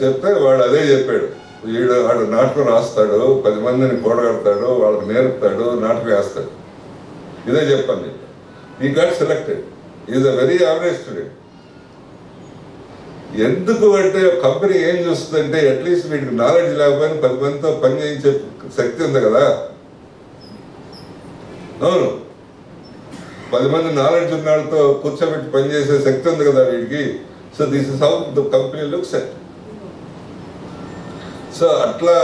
Speaker 1: చెప్తే వాడు అదే చెప్పాడు, వాడు నాటకం రాస్తాడు, 10 మందిని కూడగడతాడు, వాళ్ళకి నేర్పుతాడు, నాటకం వేస్తాడు. ఇదే చెప్పాను నేను. ఈ got selected, is a very average student. ఎందుకు అంటే కంపెనీ ఏం చూస్తుందంటే, అట్లీస్ట్ వీడికి నాలెడ్జ్ లేకపోయినా 10 మందితో పని చేయించే శక్తి ఉంది కదా. అవును, 10 మంది నాలెడ్జ్ ఉన్న వాళ్ళతో కూర్చోబెట్టి పనిచేసే శక్తి ఉంది కదా వీడికి. So this is how the company looks at. So అట్లా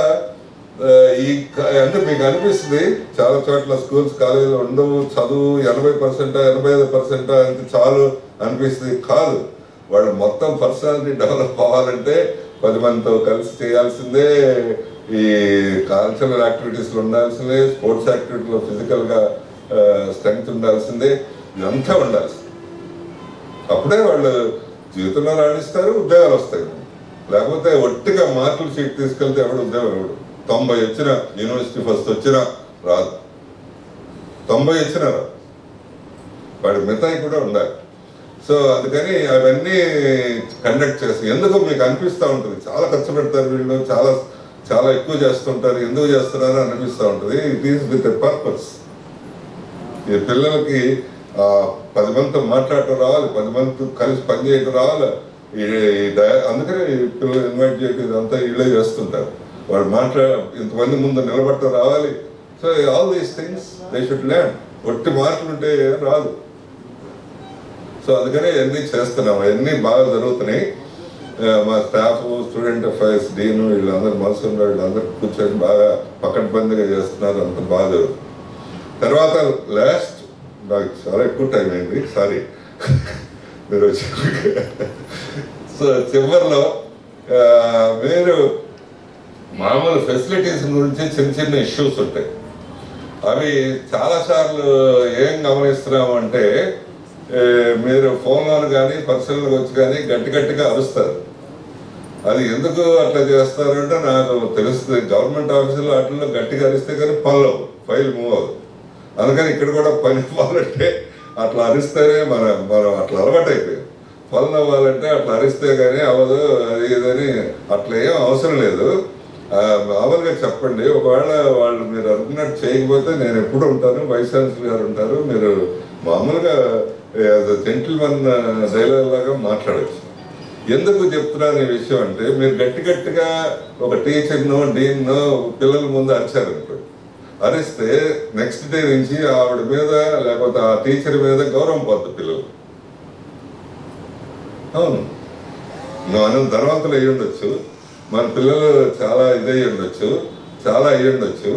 Speaker 1: అంటే మీకు అనిపిస్తుంది చాలా చోట్ల స్కూల్స్ కాలేజీలు ఉండవు, చదువు 80% 85% అంత చాలు అనిపిస్తుంది. కాదు, వాళ్ళు మొత్తం పర్సనాలిటీ డెవలప్ అవ్వాలంటే 10 మందితో కలిసి చేయాల్సిందే, ఈ కల్చరల్ యాక్టివిటీస్లో ఉండాల్సిందే, స్పోర్ట్స్ యాక్టివిటీలో ఫిజికల్గా స్ట్రెంగ్త్ ఉండాల్సిందే, ఇదంతా ఉండాల్సింది. అప్పుడే వాళ్ళు జీవితంలో రాణిస్తారు, ఉద్యోగాలు వస్తాయి. లేకపోతే ఒట్టిగా మార్కులు షీట్ తీసుకెళ్తే ఎవడు ఉద్యోగం, ఎవడు 90 వచ్చినా, యూనివర్సిటీ ఫస్ట్ వచ్చినా రాదు, 90 వచ్చినా రాదు, వాడి మిగతాయి కూడా ఉండాలి. సో అందుకని అవన్నీ కండక్ట్ చేస్తాం. ఎందుకు మీకు అనిపిస్తూ ఉంటుంది చాలా ఖర్చు పెడతారు వీళ్ళు, చాలా చాలా ఎక్కువ చేస్తుంటారు, ఎందుకు చేస్తున్నారో అనిపిస్తూ ఉంటుంది. It is with a purpose. ఈ పిల్లలకి 10 మందితో మాట్లాడటం రావాలి, 10 మందితో కలిసి పనిచేయటం రావాలి. అందుకనే పిల్లలు ఇన్వైట్ చేయడం ఇదంతా వీళ్ళే చేస్తుంటారు. వాళ్ళు ఇంతమంది ముందు నిలబడటం రావాలి. So all these things they should learn. ఒట్టి మార్కులు ఉంటే రాదు. సో అందుకనే ఇవన్నీ చేస్తున్నాం, అవన్నీ బాగా జరుగుతున్నాయి. మా స్టాఫ్, స్టూడెంట్ అఫైర్స్ డీన్ వీళ్ళందరూ మనసు ఉన్న వీళ్ళందరూ కూర్చొని బాగా పకడ్బందీగా చేస్తున్నారు, అంత బాగా జరుగుతుంది. తర్వాత లాస్ట్ నాకు చాలా ఎక్కువ టైం అయింది, సారీ మీరు వచ్చి. సో చివరిలో మీరు మామూలు ఫెసిలిటీస్ గురించి చిన్న చిన్న ఇష్యూస్ ఉంటాయి. అవి చాలాసార్లు ఏం గమనిస్తున్నామంటే, మీరు ఫోన్లో కానీ పర్సనల్గా వచ్చి కానీ గట్టిగా అరుస్తారు. అది ఎందుకు అట్లా చేస్తారంటే నాకు తెలుస్తుంది, గవర్నమెంట్ ఆఫీసులో అట్లా గట్టిగా అరిస్తే కానీ పనులు ఫైల్ మూవ్ అవ్వదు. అందుకని ఇక్కడ కూడా పని అవ్వాలంటే అట్లా అరిస్తేనే మనం అట్లా అలవాటు అయిపోయాం. పనులు అవ్వాలంటే అట్లా అరిస్తే కానీ అవ్వదు, అది ఇదని అట్లా ఏం అవసరం లేదు. మామూలుగా చెప్పండి. ఒకవేళ వాళ్ళు మీరు అనుకున్నట్టు చేయకపోతే నేను ఎప్పుడు ఉంటాను, వైస్ ఛాన్సలర్ గారు ఉంటారు, మీరు మామూలుగా జెంటిల్మెన్ డైలాగ్ లాగా మాట్లాడచ్చు. ఎందుకు చెప్తున్నాను ఈ విషయం అంటే, మీరు గట్టిగా ఒక టీచర్నో డీన్నో పిల్లల ముందు అరిచారనుకో, అరిస్తే నెక్స్ట్ డే నుంచి ఆవిడ మీద లేకపోతే ఆ టీచర్ మీద గౌరవం పోతుంది పిల్లలు. అవును, మనం ధనవంతులు అయ్యి ఉండొచ్చు, మన పిల్లలు చాలా ఇదయ్యి ఉండొచ్చు, చాలా అయ్యి ఉండొచ్చు,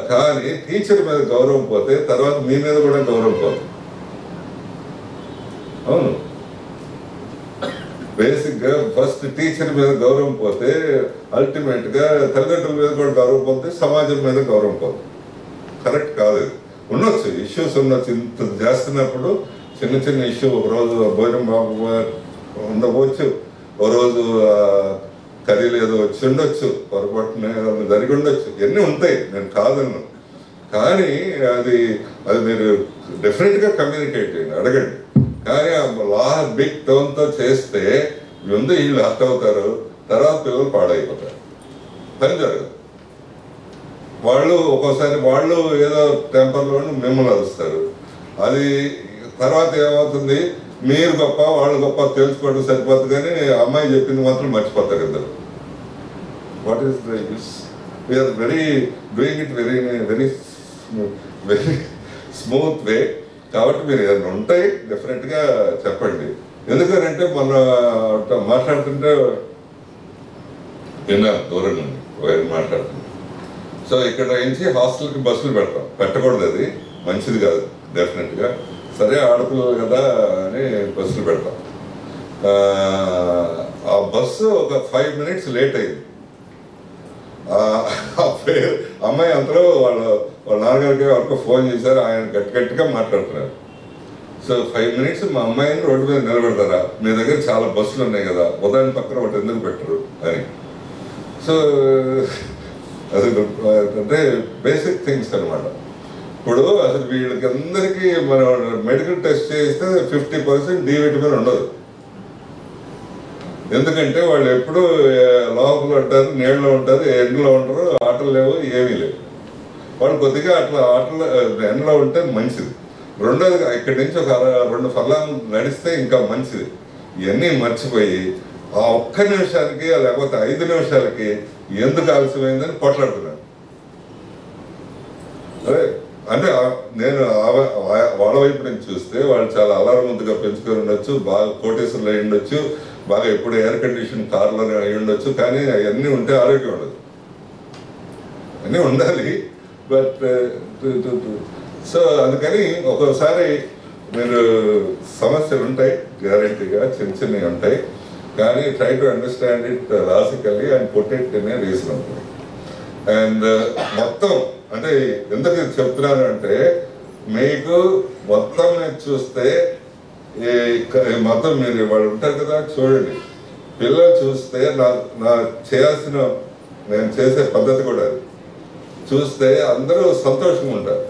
Speaker 1: కానీ టీచర్ మీద గౌరవం పోతే తర్వాత మీ మీద కూడా గౌరవం పోతుంది. అవును, బేసిక్గా ఫస్ట్ టీచర్ మీద గౌరవం పోతే అల్టిమేట్గా తల్లిదండ్రుల మీద కూడా గౌరవం పోతే సమాజం మీద గౌరవం పోతుంది. కరెక్ట్ కాదు. ఉండొచ్చు ఇష్యూస్ ఉండొచ్చు, ఇంత చేస్తున్నప్పుడు చిన్న చిన్న ఇష్యూ, ఒకరోజు భోజనం ఉండవచ్చు, ఓ రోజు కర్రీలు ఏదో వచ్చి ఉండొచ్చు, పొరపాటున జరిగి ఉండొచ్చు, ఇవన్నీ ఉంటాయి, నేను కాదన్ను. కానీ అది మీరు డెఫినెట్గా కమ్యూనికేట్ చేయండి, అడగండి. కానీ బిగ్ టోన్తో చేస్తే ముందు వీళ్ళు హర్ట్ అవుతారు, తర్వాత పిల్లలు పాడైపోతారు, పని జరగదు. వాళ్ళు ఒక్కోసారి వాళ్ళు ఏదో టెంపర్లో మిమ్మల్ని అరుస్తారు, అది తర్వాత ఏమవుతుంది, మీరు గొప్ప వాళ్ళు గొప్ప తెలుసుకోవడం సరిపోతుంది, కానీ అమ్మాయి చెప్పింది మాత్రం మర్చిపోతారు ఇద్దరు. What is the use? We are doing it very very smooth way. కాబట్టి మీరు ఏదైనా ఉంటాయి డెఫినెట్గా చెప్పండి. ఎందుకంటే మన మాట్లాడుతుంటే విన్నాను దూరం నుండి మాట్లాడుతుంది. సో ఇక్కడ నుంచి హాస్టల్కి బస్సులు పెట్టకూడదు, అది మంచిది కాదు డెఫినెట్గా. సరే ఆడపిల్లలు కదా అని బస్సులు పెడతాం. ఆ బస్సు ఒక 5 minutes లేట్ అయింది. అమ్మాయి అంతలో వాళ్ళ నాన్నగారికి వరకు ఫోన్ చేశారు, ఆయన గట్టిగా మాట్లాడుతున్నారు. సో 5 minutes మా అమ్మాయిని రోడ్డు మీద నిలబెడతారా, మీ దగ్గర చాలా బస్సులు ఉన్నాయి కదా, ఉదయం పక్కన ఒకటి ఎందుకు పెట్టరు అని. సో అది అంటే బేసిక్ థింగ్స్ అనమాట. ఇప్పుడు అసలు వీళ్ళకి అందరికీ మనం మెడికల్ టెస్ట్ చేస్తే 50% డి విటమిన్ ఉండదు. ఎందుకంటే వాళ్ళు ఎప్పుడు లోపల ఉంటారు, నీళ్ళలో ఉంటారు, ఎండలో ఉంటారు, ఆటలు లేవు, ఏమీ లేవు. వాళ్ళు కొద్దిగా అట్లా ఆటలు ఎండలో ఉంటే మంచిది. రెండోది ఇక్కడి నుంచి ఒక 2 ఫర్లాంగ్ నడిస్తే ఇంకా మంచిది. ఇవన్నీ మర్చిపోయి ఆ 1 నిమిషానికి లేకపోతే 5 నిమిషాలకి ఎందుకు ఆలస్యమైందని కొట్లాడుతున్నాను. అదే అంటే నేను వాళ్ళ వైపు నుంచి చూస్తే వాళ్ళు చాలా అల్లారముద్దుగా పెంచుకొని ఉండొచ్చు, బాగా కోటేశ్వర్లు అయి ఉండొచ్చు, బాగా ఎప్పుడు ఎయిర్ కండిషన్ కార్లో అయి ఉండొచ్చు, కానీ అవన్నీ ఉంటే ఆరోగ్యం ఉండదు. అన్నీ ఉండాలి, బట్ సో అందుకని ఒక్కోసారి మీరు సమస్యలు ఉంటాయి, గ్యారంటీగా చిన్నవి ఉంటాయి, కానీ try to understand it logically and put it in a reasonable. And మొత్తం అంటే ఎందుకు చెప్తున్నాను అంటే, మీకు మొత్తం చూస్తే మొత్తం మీరు వాళ్ళు ఉంటారు కదా, చూడండి, పిల్లలు చూస్తే నా చేయాల్సిన నేను చేసే పద్ధతి కూడా అది చూస్తే అందరూ సంతోషంగా ఉంటారు.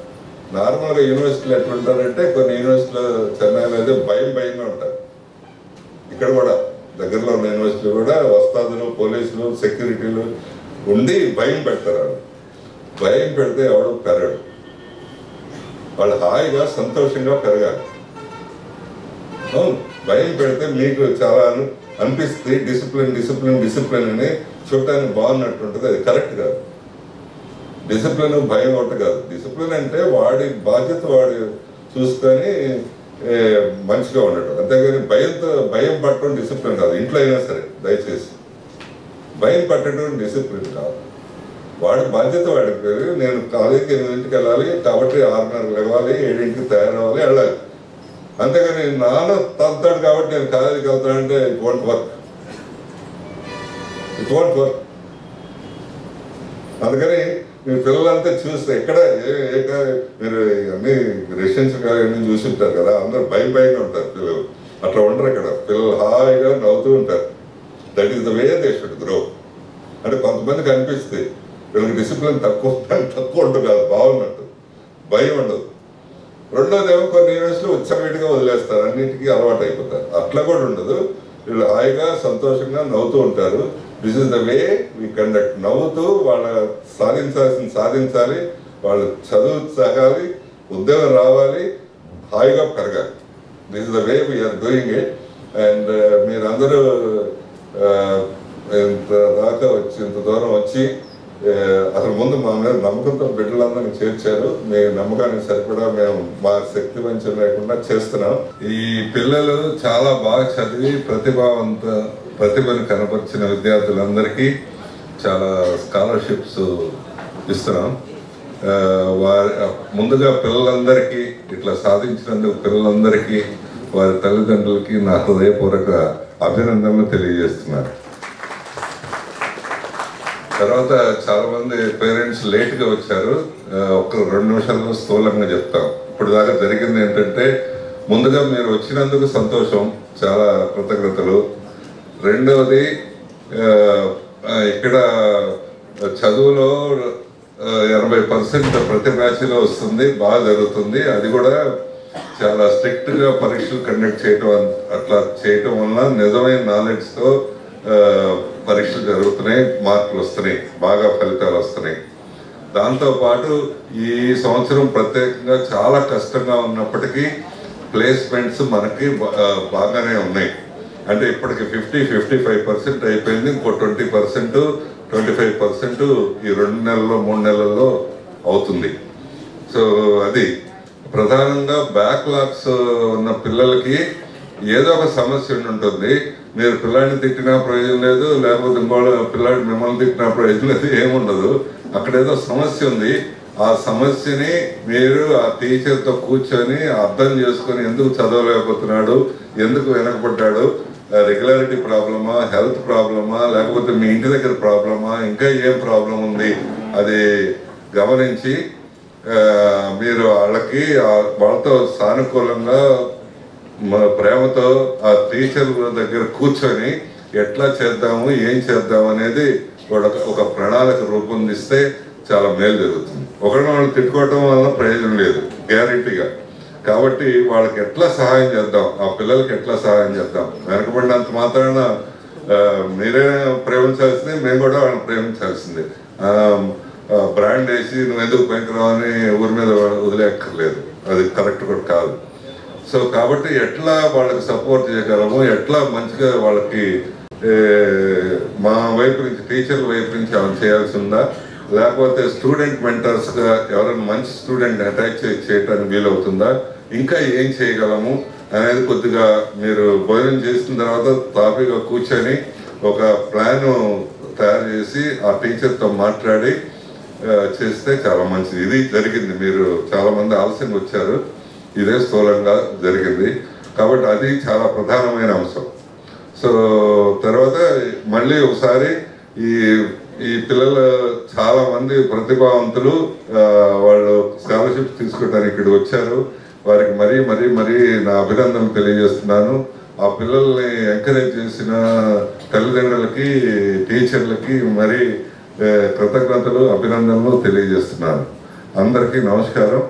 Speaker 1: నార్మల్గా యూనివర్సిటీలు ఎట్లా ఉంటారంటే, కొన్ని యూనివర్సిటీలో చెన్నైలో అయితే భయంగా ఉంటారు. ఇక్కడ కూడా దగ్గరలో ఉన్న యూనివర్సిటీలు కూడా వస్తాదులు, పోలీసులు, సెక్యూరిటీలు ఉండి భయం పెడతారు. భయం పెడితే ఎవడు పెరగడు. వాళ్ళు హాయిగా సంతోషంగా పెరగాలి. అవును, భయం పెడితే మీకు చాలా అనిపిస్తుంది డిసిప్లిన్ అని చూడటానికి బాగున్నట్టు ఉంటుంది. అది కరెక్ట్ కాదు. డిసిప్లిన్ భయం ఒకటి కాదు. డిసిప్లిన్ అంటే వాడి బాధ్యత వాడు చూసుకొని మంచిగా ఉండటం, అంతేగాని భయం పట్టడం డిసిప్లిన్ కాదు. ఇంట్లో అయినా సరే దయచేసి భయం పట్టడం డిసిప్లిన్ కాదు. వాడి బాధ్యత వాడికి. నేను కాలేజీకి 8 వెళ్ళాలి కాబట్టి 6:30 లేవాలి, 7 తయారవ్వాలి, వెళ్ళాలి. అంతేగాని నాన్న తంతాడు కాబట్టి నేను కాలేజీకి వెళ్తానంటే ఇట్ వోంట్ వర్క్. అందుకని మీ పిల్లలంతా చూస్తే ఎక్కడ మీరు అన్ని రెసిడెన్షియల్ కాలేజీ చూసి ఉంటారు కదా, అందరూ భయంగా ఉంటారు పిల్లలు. అట్లా ఉండరు ఇక్కడ. పిల్లలు హాయిగా నవ్వుతూ ఉంటారు. That is the way they should grow. అంటే కొంతమందికి అనిపిస్తుంది వీళ్ళకి డిసిప్లిన్ తక్కువ ఉంటుంది కాదు, బాగున్నట్టు, భయం ఉండదు. రెండోదేమో కొన్ని యూనివర్సిటీలో ఉచ్చమేటిగా వదిలేస్తారు, అన్నింటికీ అలవాటు అయిపోతారు. అట్లా కూడా ఉండదు. వీళ్ళు హాయిగా సంతోషంగా నవ్వుతూ ఉంటారు. This is the way we conduct. నవ్వుతూ వాళ్ళ సాధించాలి, వాళ్ళు చదువు సాగాలి, ఉద్యోగం రావాలి, హాయిగా పెరగాలి. This is the way we are doing it. And మీరందరూ ఇంత దాకా వచ్చి ఇంత దూరం వచ్చి అసలు ముందు మా మీద నమ్మకంతో బిడ్డలందరినీ చేర్చారు. మీ నమ్మకానికి సరిపడా మేము మా శక్తి వంచన లేకుండా చేస్తున్నాం. ఈ పిల్లలు చాలా బాగా చదివి ప్రతిభను కనపరిచిన విద్యార్థులందరికీ చాలా స్కాలర్షిప్స్ ఇస్తున్నాం. ముందుగా పిల్లలందరికీ ఇట్లా సాధించినందుకు పిల్లలందరికీ వారి తల్లిదండ్రులకి నా హృదయపూర్వక అభినందనలు తెలియజేస్తున్నారు. తర్వాత చాలా మంది పేరెంట్స్ లేట్గా వచ్చారు. ఒక 2 నిమిషాల్లో స్థూలంగా చెప్తాం. ఇప్పుడు దాకా జరిగింది ఏంటంటే, ముందుగా మీరు వచ్చినందుకు సంతోషం, చాలా కృతజ్ఞతలు. రెండవది, ఇక్కడ చదువులో 80% ప్రతి బ్యాచ్లో వస్తుంది, బాగా జరుగుతుంది. అది కూడా చాలా స్ట్రిక్ట్గా పరీక్షలు కండక్ట్ చేయటం, అట్లా చేయటం వల్ల నిజమైన నాలెడ్జ్తో పరీక్షలు జరుగుతున్నాయి, మార్కులు వస్తున్నాయి, బాగా ఫలితాలు వస్తున్నాయి. దాంతోపాటు ఈ సంవత్సరం ప్రత్యేకంగా చాలా కష్టంగా ఉన్నప్పటికీ ప్లేస్మెంట్స్ మనకి బాగానే ఉన్నాయి. అంటే ఇప్పటికి 50-55% అయిపోయింది. ఇంకో 20%, 25% ఈ 2 నెలల్లో 3 నెలల్లో అవుతుంది. సో అది ప్రధానంగా బ్యాక్లాగ్స్ ఉన్న పిల్లలకి ఏదో ఒక సమస్య ఉంటుంది. మీరు పిల్లాడిని తిట్టినా ప్రయోజనం లేదు, లేకపోతే ఇంకోళ్ళు పిల్లాడి మిమ్మల్ని తిట్టినా ప్రయోజనం లేదు, ఏముండదు. అక్కడ ఏదో సమస్య ఉంది. ఆ సమస్యని మీరు ఆ టీచర్తో కూర్చొని అర్థం చేసుకొని ఎందుకు చదవలేకపోతున్నాడు, ఎందుకు వెనకబడ్డాడు, రెగ్యులారిటీ ప్రాబ్లమా, హెల్త్ ప్రాబ్లమా, లేకపోతే మీ ఇంటి దగ్గర ప్రాబ్లమా, ఇంకా ఏం ప్రాబ్లం ఉంది, అది గమనించి మీరు వాళ్ళతో సానుకూలంగా ప్రేమతో ఆ టీచర్ల దగ్గర కూర్చొని ఎట్లా చేద్దాము, ఏం చేద్దాము అనేది ఒక ప్రణాళిక రూపొందిస్తే చాలా మేలు జరుగుతుంది. ఒకరిని తిట్టుకోవటం వల్ల ప్రయోజనం లేదు గ్యారెంటీగా. కాబట్టి వాళ్ళకి ఎట్లా సహాయం చేద్దాం, ఆ పిల్లలకి ఎట్లా సహాయం చేద్దాం. వెనకబడినంత మాత్రాన మీరే ప్రేమించాల్సిందే, మేము కూడా వాళ్ళని ప్రేమించాల్సిందే. బ్రాండ్ వేసి నువ్వు ఎందుకు పనికిరావు అని ఊరి మీద వదిలేక్కర్లేదు, అది కరెక్ట్ కూడా కాదు. సో కాబట్టి ఎట్లా వాళ్ళకి సపోర్ట్ చేయగలము, ఎట్లా మంచిగా వాళ్ళకి మా వైపు నుంచి, టీచర్ల వైపు నుంచి ఏమైనా చేయాల్సి ఉందా, లేకపోతే స్టూడెంట్ మెంటర్స్గా ఎవరైనా మంచి స్టూడెంట్ అటాచ్ చేయడానికి వీలవుతుందా, ఇంకా ఏం చేయగలము అనేది కొద్దిగా మీరు భోజనం చేసిన తర్వాత తాపీగా కూర్చొని ఒక ప్లాన్ తయారు చేసి ఆ టీచర్తో మాట్లాడి చేస్తే చాలా మంచిది. ఇది జరిగింది. మీరు చాలా మంది ఆలస్యంగా వచ్చారు, ఇదే స్థూలంగా జరిగింది. కాబట్టి అది చాలా ప్రధానమైన అంశం. సో తర్వాత మళ్ళీ ఒకసారి ఈ పిల్లలు చాలా మంది ప్రతిభావంతులు వాళ్ళు స్కాలర్షిప్ తీసుకోవడానికి ఇక్కడికి వచ్చారు. వారికి మరీ నా అభినందనలు తెలియజేస్తున్నాను. ఆ పిల్లల్ని ఎంకరేజ్ చేసిన తల్లిదండ్రులకి, టీచర్లకి కృతజ్ఞతలు, అభినందనలు తెలియజేస్తున్నాను. అందరికీ నమస్కారం.